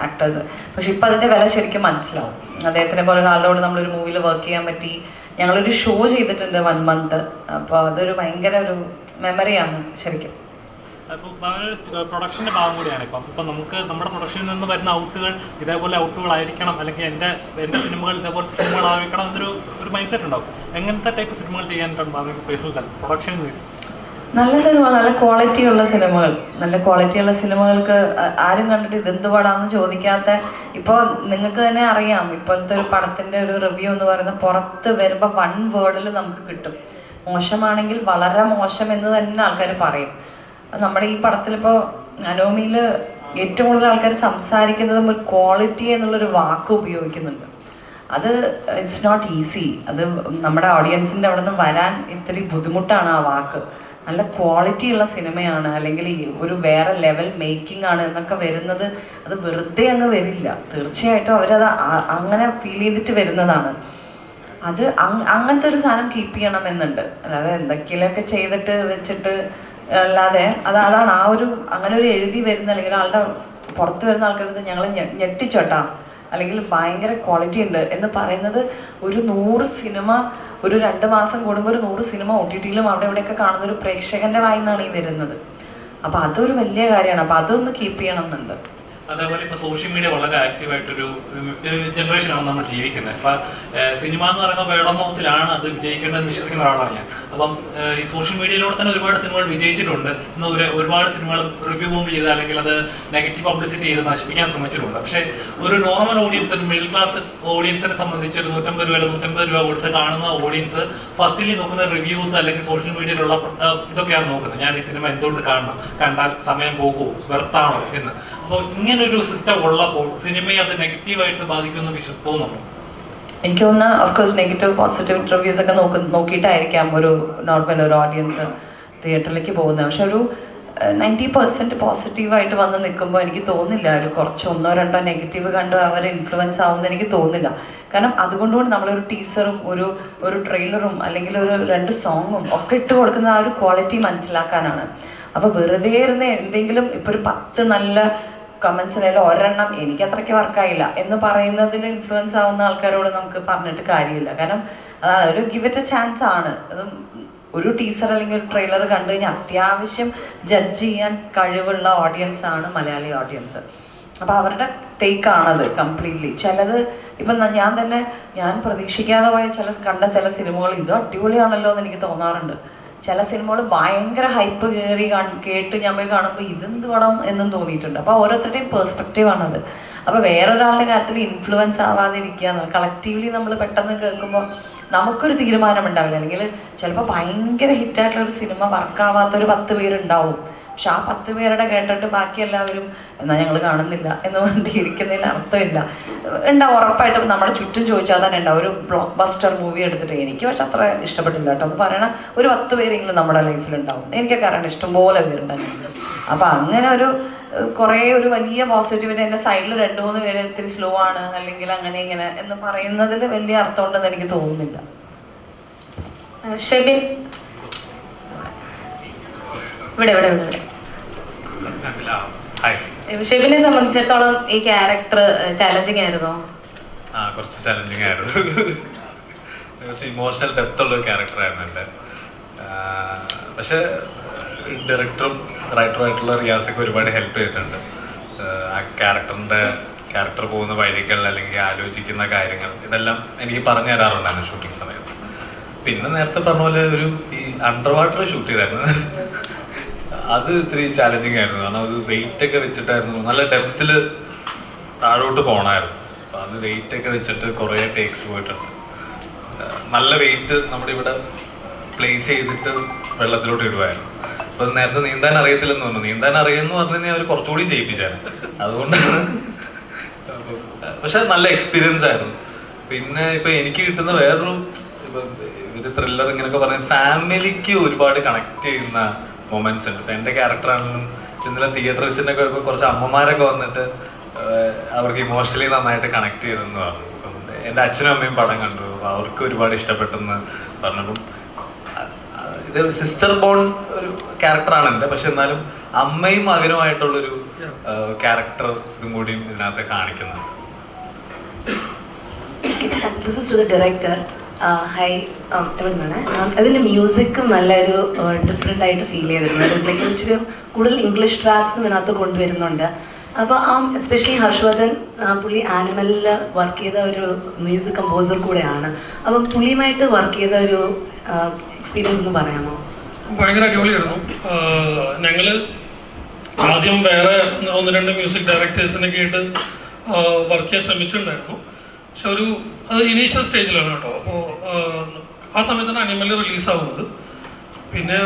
ആക്ടേഴ്സ്, പക്ഷെ ഇപ്പം അതിൻ്റെ വില ശരിക്കും മനസ്സിലാവും. അദ്ദേഹത്തിനെ പോലെ ഒരാളുടെ കൂടെ നമ്മളൊരു മൂവിയിൽ വർക്ക് ചെയ്യാൻ പറ്റി. ഞങ്ങളൊരു ഷോ ചെയ്തിട്ടുണ്ട് 1 month. അപ്പോൾ അതൊരു ഭയങ്കര ഒരു മെമ്മറിയാണ് ശരിക്കും. അപ്പോൾ പ്രൊഡക്ഷൻ്റെ ഭാഗം കൂടിയാണ് ഇപ്പം നമുക്ക് നമ്മുടെ പ്രൊഡക്ഷനിൽ നിന്ന് വരുന്ന ഔട്ടുകൾ ഇതേപോലെ ഔട്ടുകളായിരിക്കണം, അല്ലെങ്കിൽ എൻ്റെ സിനിമകൾ ഇതേപോലത്തെ സിനിമകളായിരിക്കണം എന്നൊരു മൈൻഡ് സെറ്റ് ഉണ്ടാവും. എങ്ങനത്തെ ടൈപ്പ് സിനിമകൾ ചെയ്യാനായിട്ടാണ് പേഴ്സണൽ പ്രൊഡക്ഷൻ? നല്ല സിനിമ, നല്ല ക്വാളിറ്റിയുള്ള സിനിമകൾ. നല്ല ക്വാളിറ്റിയുള്ള സിനിമകൾക്ക് ആരും കണ്ടിട്ട് ഇതെന്ത് പടാന്ന് ചോദിക്കാത്ത, ഇപ്പോൾ നിങ്ങൾക്ക് തന്നെ അറിയാം ഇപ്പോഴത്തെ ഒരു പടത്തിൻ്റെ ഒരു റിവ്യൂ എന്ന് പറയുന്നത് പുറത്ത് വരുമ്പോൾ 1 word നമുക്ക് കിട്ടും. മോശമാണെങ്കിൽ വളരെ മോശം എന്ന് തന്നെ ആൾക്കാർ പറയും. നമ്മുടെ ഈ പടത്തിലിപ്പോൾ അനോമിയിൽ ഏറ്റവും കൂടുതൽ ആൾക്കാർ സംസാരിക്കുന്നതും ഒരു ക്വാളിറ്റി എന്നുള്ളൊരു വാക്ക് ഉപയോഗിക്കുന്നുണ്ട്. അത് ഇറ്റ്സ് നോട്ട് ഈസി. അത് നമ്മുടെ ഓഡിയൻസിൻ്റെ അവിടെ നിന്ന് വരാൻ ഇത്തിരി ബുദ്ധിമുട്ടാണ് ആ വാക്ക്. നല്ല ക്വാളിറ്റി ഉള്ള സിനിമയാണ്, അല്ലെങ്കിൽ ഒരു വേറെ ലെവൽ മേക്കിംഗ് ആണ് എന്നൊക്കെ വരുന്നത് അത് വെറുതെ അങ്ങ് വരില്ല. തീർച്ചയായിട്ടും അവരത് അങ്ങനെ ഫീൽ ചെയ്തിട്ട് വരുന്നതാണ്. അത് അങ്ങനത്തെ ഒരു സാധനം കീപ്പ് ചെയ്യണം എന്നുണ്ട്. അല്ലാതെ എന്തൊക്കെയൊക്കെ ചെയ്തിട്ട് വെച്ചിട്ട് അല്ലാതെ അതാണ് ആ ഒരു അങ്ങനെ ഒരു എഴുതി വരുന്ന അല്ലെങ്കിൽ ആളുടെ പുറത്ത് വരുന്ന ആൾക്കാരുടെ ഞങ്ങൾ ഞെട്ടിച്ചോട്ടാ അല്ലെങ്കിൽ ഭയങ്കര ക്വാളിറ്റി ഉണ്ട് എന്ന് പറയുന്നത്. ഒരു 100 സിനിമ ഒരു 2 മാസം കൂടുമ്പോൾ ഒരു 100 സിനിമ OTT-ലും അവിടെ ഇവിടെയൊക്കെ കാണുന്ന ഒരു പ്രേക്ഷകന്റെ വായിന്നാണ് ഈ വരുന്നത്. അപ്പോൾ അതൊരു വലിയ കാര്യമാണ്. അപ്പോൾ അതൊന്ന് കീപ്പ് ചെയ്യണം എന്നുണ്ട്. അതേപോലെ ഇപ്പോൾ സോഷ്യൽ മീഡിയ വളരെ ആക്റ്റീവായിട്ടൊരു ജനറേഷനാണ് നമ്മൾ ജീവിക്കുന്നത്. അപ്പം സിനിമ എന്ന് പറയുന്ന വേടമൗത്തിലാണ് അത് വിജയിക്കേണ്ടതെന്ന് വിശ്വസിക്കുന്ന ഒരാളാണ് ഞാൻ. അപ്പം ഈ സോഷ്യൽ മീഡിയയിലൂടെ തന്നെ ഒരുപാട് സിനിമകൾ വിജയിച്ചിട്ടുണ്ട്. ഇന്ന് ഒരുപാട് സിനിമകൾ റിവ്യൂ ബോംബ് ചെയ്ത് അല്ലെങ്കിൽ അത് നെഗറ്റീവ് പബ്ലിസിറ്റി ചെയ്ത് നശിപ്പിക്കാൻ ശ്രമിച്ചിട്ടുണ്ട്. പക്ഷേ ഒരു നോർമൽ ഓഡിയൻസിന്, മിഡിൽ ക്ലാസ് ഓഡിയൻസിനെ സംബന്ധിച്ച് ഒരു 150 രൂപ കൊടുത്ത് കാണുന്ന ഓഡിയൻസ് ഫസ്റ്റിലി നോക്കുന്ന റിവ്യൂസ് അല്ലെങ്കിൽ സോഷ്യൽ മീഡിയയിലുള്ള ഇതൊക്കെയാണ് നോക്കുന്നത്. ഞാൻ ഈ സിനിമ എന്തുകൊണ്ട് കാണണം, കണ്ടാൽ സമയം പോകുമോ, വെറുത്താണോ എന്ന്. അപ്പോൾ ഇങ്ങനൊരു സിസ്റ്റം ഉള്ളപ്പോൾ സിനിമയെ അത് നെഗറ്റീവായിട്ട് ബാധിക്കുമെന്ന് തോന്നുന്നു. എനിക്ക് തോന്നുന്ന ഓഫ്കോഴ്സ് നെഗറ്റീവ് പോസിറ്റീവ് റിവ്യൂസ് ഒക്കെ നോക്കിയിട്ടായിരിക്കാം ഒരു നോർമൽ ഒരു ഓഡിയൻസ് തിയേറ്ററിലേക്ക് പോകുന്നത്. പക്ഷെ ഒരു 90% പോസിറ്റീവായിട്ട് വന്ന് നിൽക്കുമ്പോൾ എനിക്ക് തോന്നില്ല ഒരു കുറച്ച് 1-2 നെഗറ്റീവ് കണ്ട് അവർ ഇൻഫ്ലുവൻസ് ആവുമെന്ന് എനിക്ക് തോന്നില്ല. കാരണം അതുകൊണ്ടുകൊണ്ട് നമ്മളൊരു ടീസറും ഒരു ട്രെയിലറും അല്ലെങ്കിൽ ഒരു 2 സോങ്ങും ഒക്കെ ഇട്ട് കൊടുക്കുന്ന ആ ഒരു ക്വാളിറ്റി മനസ്സിലാക്കാനാണ്. അപ്പോൾ വെറുതെ ഇരുന്ന് എന്തെങ്കിലും ഇപ്പോൾ ഒരു 10 നല്ല കമൻസിനെല്ലാം 1 എണ്ണം എനിക്ക് അത്രയ്ക്ക് വർക്കായില്ല എന്ന് പറയുന്നതിന് ഇൻഫ്ലുവൻസ് ആവുന്ന ആൾക്കാരോട് നമുക്ക് പറഞ്ഞിട്ട് കാര്യമില്ല. കാരണം അതാണ് ഒരു ഗിവ് ഇറ്റ് എ ചാൻസ് ആണ്. അത് ഒരു ടീസർ അല്ലെങ്കിൽ ഒരു ട്രെയിലർ കണ്ടു കഴിഞ്ഞാൽ അത്യാവശ്യം ജഡ്ജ് ചെയ്യാൻ കഴിവുള്ള ഓഡിയൻസ് ആണ് മലയാളി ഓഡിയൻസ്. അപ്പോൾ അവരുടെ ടേക്കാണത് കംപ്ലീറ്റ്ലി. ചിലത് ഇപ്പം ഞാൻ പ്രതീക്ഷിക്കാതെ പോയ കണ്ട ചില സിനിമകൾ ഇത് അടിപൊളിയാണല്ലോ എന്ന് എനിക്ക് തോന്നാറുണ്ട്. ചില സിനിമകൾ ഭയങ്കര ഹൈപ്പ് കേട്ട് ഞാൻ പോയി കാണുമ്പോൾ ഇതെന്ത് പടം എന്നും തോന്നിയിട്ടുണ്ട്. അപ്പോൾ ഓരോരുത്തരുടെയും പേഴ്സ്പെക്റ്റീവാണത്. അപ്പോൾ വേറൊരാളുടെ കാര്യത്തിൽ ഇൻഫ്ലുവൻസ് ആവാതിരിക്കുക, കളക്റ്റീവ്ലി നമ്മൾ പെട്ടെന്ന് കേൾക്കുമ്പോൾ നമുക്കൊരു തീരുമാനം ഉണ്ടാവില്ല. അല്ലെങ്കിൽ ചിലപ്പോൾ ഭയങ്കര ഹിറ്റായിട്ടുള്ളൊരു സിനിമ വർക്കാവാത്തൊരു 10 പേരുണ്ടാവും. പക്ഷെ ആ 10 പേരുടെ കേട്ടിട്ട് ബാക്കി എല്ലാവരും എന്നാൽ ഞങ്ങൾ കാണുന്നില്ല എന്ന് പറഞ്ഞിട്ട് ഇരിക്കുന്നതിൽ അർത്ഥമില്ല. ഉണ്ടാവും, ഉറപ്പായിട്ടും നമ്മുടെ ചുറ്റും ചോദിച്ചാൽ തന്നെ ഉണ്ടാവും. ഒരു ബ്ലോക്ക് ബസ്റ്റർ മൂവി എടുത്തിട്ട് എനിക്ക് പക്ഷെ അത്ര ഇഷ്ടപ്പെട്ടില്ല കേട്ടോ എന്ന് പറയണ ഒരു 10 പേരെങ്കിലും നമ്മുടെ ലൈഫിലുണ്ടാവും. എനിക്കൊക്കെ അറിയണം ഇഷ്ടംപോലെ പേരുണ്ടായിരുന്നു. അപ്പം അങ്ങനെ കുറേ ഒരു വലിയ പോസിറ്റിവിറ്റി എൻ്റെ സൈഡിൽ 2-3 പേര് ഇത്തിരി സ്ലോ ആണ് അല്ലെങ്കിൽ അങ്ങനെ ഇങ്ങനെ എന്ന് പറയുന്നതിൽ വലിയ അർത്ഥമുണ്ടെന്ന് എനിക്ക് തോന്നുന്നില്ല. ഷെബിൻ ഇവിടെ ഹായ് ഷെബിനെ സംബന്ധിച്ചിടത്തോളം ഈ ക്യാരക്ടർ ചാലഞ്ചിങ് ആയിരുന്നോ? കുറച്ച് ചലഞ്ചിങ് ആയിരുന്നു. കുറച്ച് ഇമോഷണൽ ഡെപ്ത് ഉള്ള ഒരു ക്യാരക്ടറായിരുന്നു എൻ്റെ. പക്ഷെ ഡയറക്ടറും റൈറ്ററുമായിട്ടുള്ള റിയാസൊക്കെ ഒരുപാട് ഹെൽപ്പ് ചെയ്തിട്ടുണ്ട്. ആ ക്യാരക്ടർ പോകുന്ന വഴികൾ അല്ലെങ്കിൽ ആലോചിക്കുന്ന കാര്യങ്ങൾ ഇതെല്ലാം എനിക്ക് പറഞ്ഞു തരാറുണ്ടായിരുന്നു ഷൂട്ടിംഗ് സമയത്ത്. പിന്നെ നേരത്തെ പറഞ്ഞ പോലെ ഈ അണ്ടർ വാട്ടർ ഷൂട്ട് ചെയ്തായിരുന്നു. അത് ഇത്തിരി ചാലഞ്ചിങ് ആയിരുന്നു. കാരണം അത് വെയിറ്റ് ഒക്കെ വെച്ചിട്ടായിരുന്നു, നല്ല ഡെപ്തിൽ താഴോട്ട് പോകണമായിരുന്നു. അപ്പം അത് വെയിറ്റ് ഒക്കെ വെച്ചിട്ട് കുറേ ടേക്സ് പോയിട്ടുണ്ട്. നല്ല വെയിറ്റ് നമ്മുടെ ഇവിടെ പ്ലേസ് ചെയ്തിട്ട് വെള്ളത്തിലോട്ട് ഇടുമായിരുന്നു. അപ്പം നേരത്തെ നീന്താൻ അറിയത്തില്ലെന്ന് പറഞ്ഞു. നീന്താൻ അറിയുമെന്ന് പറഞ്ഞു കഴിഞ്ഞാൽ അവർ കുറച്ചുകൂടി ചെയ്യിപ്പിച്ചായിരുന്നു. അതുകൊണ്ടാണ്. പക്ഷെ നല്ല എക്സ്പീരിയൻസ് ആയിരുന്നു. പിന്നെ ഇപ്പം എനിക്ക് കിട്ടുന്ന വേറൊരു ഇവര് ത്രില്ലർ ഇങ്ങനെയൊക്കെ പറഞ്ഞ ഫാമിലിക്ക് ഒരുപാട് കണക്ട് ചെയ്യുന്ന മൊമെന്റ്സ് ഉണ്ട്. ഇപ്പം എൻ്റെ ക്യാരക്ടറാണെങ്കിലും ഇന്നലെ തിയേറ്റർ വിസിറ്റിനൊക്കെ ഇപ്പോൾ കുറച്ച് അമ്മമാരൊക്കെ വന്നിട്ട് അവർക്ക് ഇമോഷണലി നന്നായിട്ട് കണക്ട് ചെയ്തെന്ന് പറഞ്ഞു. അപ്പം എൻ്റെ അച്ഛനും അമ്മയും പടം കണ്ടു, അവർക്ക് ഒരുപാട് ഇഷ്ടപ്പെട്ടെന്ന് പറഞ്ഞപ്പം ഇത് സിസ്റ്റർ ബോൺ ഒരു ക്യാരക്ടറാണ് എൻ്റെ. പക്ഷെ എന്നാലും അമ്മയും മകനുമായിട്ടുള്ളൊരു ക്യാരക്ടർ ഇതും കൂടി ഇതിനകത്ത് കാണിക്കുന്നുണ്ട്. This is to the director. High, എവിടെ നിന്നാണ്? അതിൻ്റെ മ്യൂസിക്കും നല്ലൊരു ഡിഫറെൻ്റ് ആയിട്ട് ഫീൽ ചെയ്തിരുന്നത്. ലൈക്ക് ഇച്ചിരി കൂടുതൽ ഇംഗ്ലീഷ് ട്രാക്സും ഇതിനകത്ത് കൊണ്ടുവരുന്നുണ്ട്. അപ്പോൾ എസ്പെഷ്യലി ഹർഷവർദ്ധൻ പുള്ളി ആനിമലിൽ വർക്ക് ചെയ്ത ഒരു മ്യൂസിക് കമ്പോസർ കൂടെയാണ്. അപ്പം പുള്ളിയുമായിട്ട് വർക്ക് ചെയ്ത ഒരു എക്സ്പീരിയൻസ് ഒന്ന് പറയാമോ? ഭയങ്കര അടിപൊളിയായിരുന്നു. ഞങ്ങൾ ആദ്യം വേറെ 1-2 മ്യൂസിക് ഡയറക്ടേഴ്സിനൊക്കെ ആയിട്ട് വർക്ക് ചെയ്യാൻ ശ്രമിച്ചിട്ടുണ്ടായിരുന്നു. പക്ഷെ അത് ഇനീഷ്യൽ സ്റ്റേജിലാണ് കേട്ടോ. അപ്പോൾ ആ സമയത്താണ് അനിമൽ റിലീസാവുന്നത്. പിന്നെ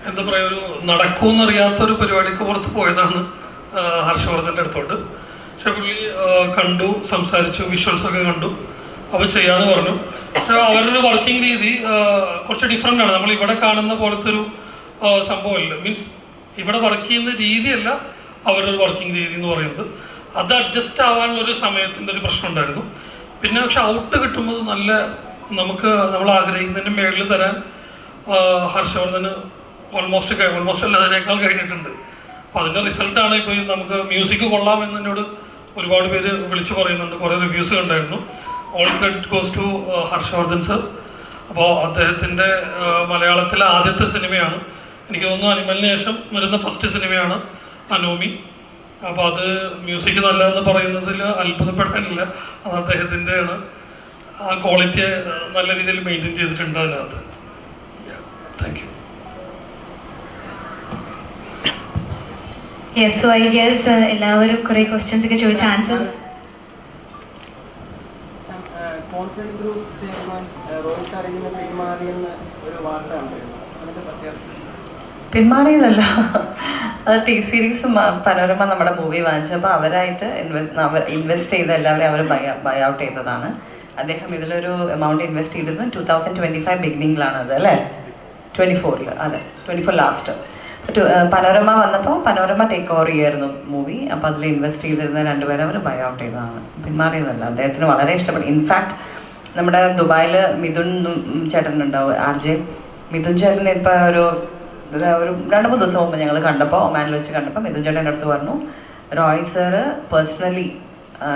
എന്താ പറയുക, നടക്കുമെന്നറിയാത്തൊരു പരിപാടിക്ക് പുറത്ത് പോയതാണ് ഹർഷവർദ്ധൻ്റെ അടുത്തോട്ട്. പക്ഷെ പുള്ളി കണ്ടു, സംസാരിച്ചു, വിഷ്വൽസൊക്കെ കണ്ടു. അപ്പോൾ ചെയ്യാമെന്ന് പറഞ്ഞു. പക്ഷെ അവരുടെ വർക്കിംഗ് രീതി കുറച്ച് ഡിഫറെൻ്റ് ആണ്. നമ്മൾ ഇവിടെ കാണുന്ന പോലത്തെ ഒരു സംഭവമല്ല. മീൻസ് ഇവിടെ വർക്ക് ചെയ്യുന്ന രീതിയല്ല അവരുടെ വർക്കിംഗ് രീതി എന്ന് പറയുന്നത്. അത് അഡ്ജസ്റ്റ് ആവാനുള്ളൊരു സമയത്തിൻ്റെ ഒരു പ്രശ്നം ഉണ്ടായിരുന്നു. പിന്നെ പക്ഷെ ഔട്ട് കിട്ടുമ്പോൾ നമ്മൾ ആഗ്രഹിക്കുന്നതിൻ്റെ മേളിൽ തരാൻ ഹർഷവർദ്ധന് ഓൾമോസ്റ്റ് അല്ല അതിനേക്കാൾ കഴിഞ്ഞിട്ടുണ്ട്. അപ്പോൾ അതിൻ്റെ റിസൾട്ടാണ് ഇപ്പോൾ നമുക്ക് മ്യൂസിക് കൊള്ളാമെന്ന് എന്നോട് ഒരുപാട് പേര് വിളിച്ചു പറയുന്നുണ്ട്. കുറേ റിവ്യൂസ് കണ്ടായിരുന്നു. All credit goes to Harshavardhan sir. അപ്പോൾ അദ്ദേഹത്തിൻ്റെ മലയാളത്തിലെ ആദ്യത്തെ സിനിമയാണ്, എനിക്ക് തോന്നുന്നു അനിമലിന് ശേഷം വരുന്ന ഫസ്റ്റ് സിനിമയാണ് അനോമി. അപ്പോൾ അത് മ്യൂസിക് നല്ലതെന്ന് പറയുന്നതിൽ അത്ഭുതപ്പെടാനില്ല. അത് അദ്ദേഹത്തിൻ്റെ ആണ്. ആ ക്വാളിറ്റി നല്ല രീതിയിൽ മെയിൻറ്റെയിൻ ചെയ്തിട്ടുണ്ട് അതിനകത്ത്. Thank you. Yes, so I guess എല്ലാവരും കുറേ ക്വസ്റ്റ്യൻസ് ഒക്കെ ചോദിച്ച answers. Confidence group chairman Rohit sir ഇങ്ങനെ പിന്മാറിയെന്ന് ഒരു വാർത്ത ഉണ്ടായിരുന്നു. അതിന്റെ സത്യാവസ്ഥ? പിന്മാറിയതല്ല, അത് ടി സീരീസ് പനോരമ നമ്മുടെ മൂവി വാങ്ങിച്ചപ്പോൾ അവരായിട്ട് ഇൻവെസ്റ്റ് ചെയ്ത എല്ലാവരെയും അവർ ബൈ ഔട്ട് ചെയ്തതാണ്. അദ്ദേഹം ഇതിലൊരു എമൗണ്ട് ഇൻവെസ്റ്റ് ചെയ്തിരുന്നു 2025 ബിഗിനിങ്ങിലാണ് അത്, അല്ലേ? 24 അതെ, 24 ലാസ്റ്റ്. പനോരമ വന്നപ്പോൾ പനോരമ ടേക്ക് ഓവർ ചെയ്യായിരുന്നു മൂവി. അപ്പോൾ അതിൽ ഇൻവെസ്റ്റ് ചെയ്തിരുന്ന 2 പേരെ അവർ ബൈ ഔട്ട് ചെയ്തതാണ്. പിന്മാറിയതല്ല. അദ്ദേഹത്തിന് വളരെ ഇഷ്ടപ്പെട്ടു. ഇൻഫാക്ട് നമ്മുടെ ദുബായിൽ മിഥുൻ ചേട്ടനുണ്ടാവും, RJ മിഥുൻ ചേട്ടൻ. ഇപ്പോൾ ഒരു 2-3 ദിവസം മുമ്പ് ഞങ്ങൾ കണ്ടപ്പോൾ, ഒമാനിൽ വെച്ച് കണ്ടപ്പോൾ മിഥുൻ ചേട്ടൻ്റെ അടുത്ത് പറഞ്ഞു, റോയ് സാറ് പേഴ്സണലി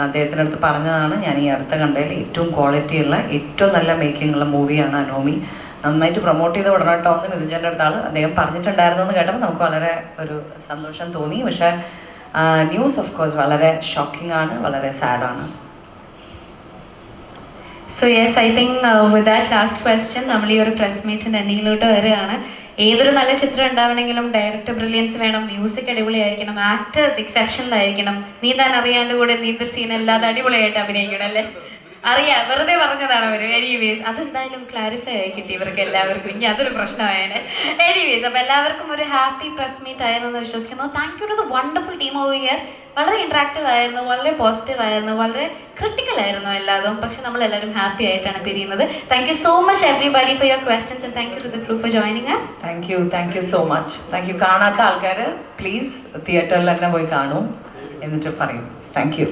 അദ്ദേഹത്തിൻ്റെ അടുത്ത് പറഞ്ഞതാണ്, ഞാൻ ഈ അടുത്ത കണ്ടതിൽ ഏറ്റവും ക്വാളിറ്റിയുള്ള ഏറ്റവും നല്ല മേക്കിംഗ് ഉള്ള മൂവിയാണ് അനോമി, നന്നായിട്ട് പ്രൊമോട്ട് ചെയ്ത് വിടണം കേട്ടോ എന്ന് മിഥുൻ ചേട്ടൻ്റെ അടുത്താണ് അദ്ദേഹം പറഞ്ഞിട്ടുണ്ടായിരുന്നു എന്ന് കേട്ടപ്പോൾ നമുക്ക് വളരെ ഒരു സന്തോഷം തോന്നി. പക്ഷേ ന്യൂസ് ഓഫ് കോഴ്സ് വളരെ ഷോക്കിംഗ് ആണ്, വളരെ സാഡാണ്. So yes, I think with that last question നമ്മൾ ഈ ഒരു പ്രസ് മീറ്റിൻ്റെ എൻഡിങ്ങിലോട്ട് വരികയാണ്. ഏതൊരു നല്ല ചിത്രം ഉണ്ടാവണമെങ്കിലും ഡയറക്ടർ ബ്രില്യൻസ് വേണം, മ്യൂസിക് അടിപൊളിയായിരിക്കണം, ആക്ടേഴ്സ് എക്സെപ്ഷണൽ ആയിരിക്കണം, നീന്താൻ അറിയാണ്ട് കൂടെ നീന്തൽ സീൻ അല്ലാതെ അടിപൊളിയായിട്ട് അഭിനയിക്കണം, അല്ലേ? അറിയാം, വെറുതെ പറഞ്ഞതാണ് അവർ. എനിവേസ് അതെന്തായാലും ക്ലാരിഫൈ ആയി കിട്ടി ഇവർക്ക് എല്ലാവർക്കും. ഇനി അതൊരു പ്രശ്നമായേനെ. എനിവേസ് അപ്പോൾ എല്ലാവർക്കും ഒരു ഹാപ്പി പ്രസ് മീറ്റ് ആയിരുന്നു എന്ന് വിശ്വസിക്കുന്നു. Thank you to the wonderful team over here. വളരെ ഇൻട്രാക്റ്റീവ് ആയിരുന്നു, വളരെ പോസിറ്റീവ് ആയിരുന്നു, വളരെ ക്രിട്ടിക്കൽ ആയിരുന്നു എല്ലാതും. പക്ഷെ നമ്മളെല്ലാവരും ഹാപ്പി ആയിട്ടാണ് പിരിയുന്നത്. Thank you so much everybody for your questions and thank you to the crew for joining us. Thank you so much. Thank you. കാണാത്ത ആൾക്കാർ പ്ലീസ് തിയേറ്ററിൽ തന്നെ പോയി കാണൂ, എന്നിട്ട് പറയും. Thank U.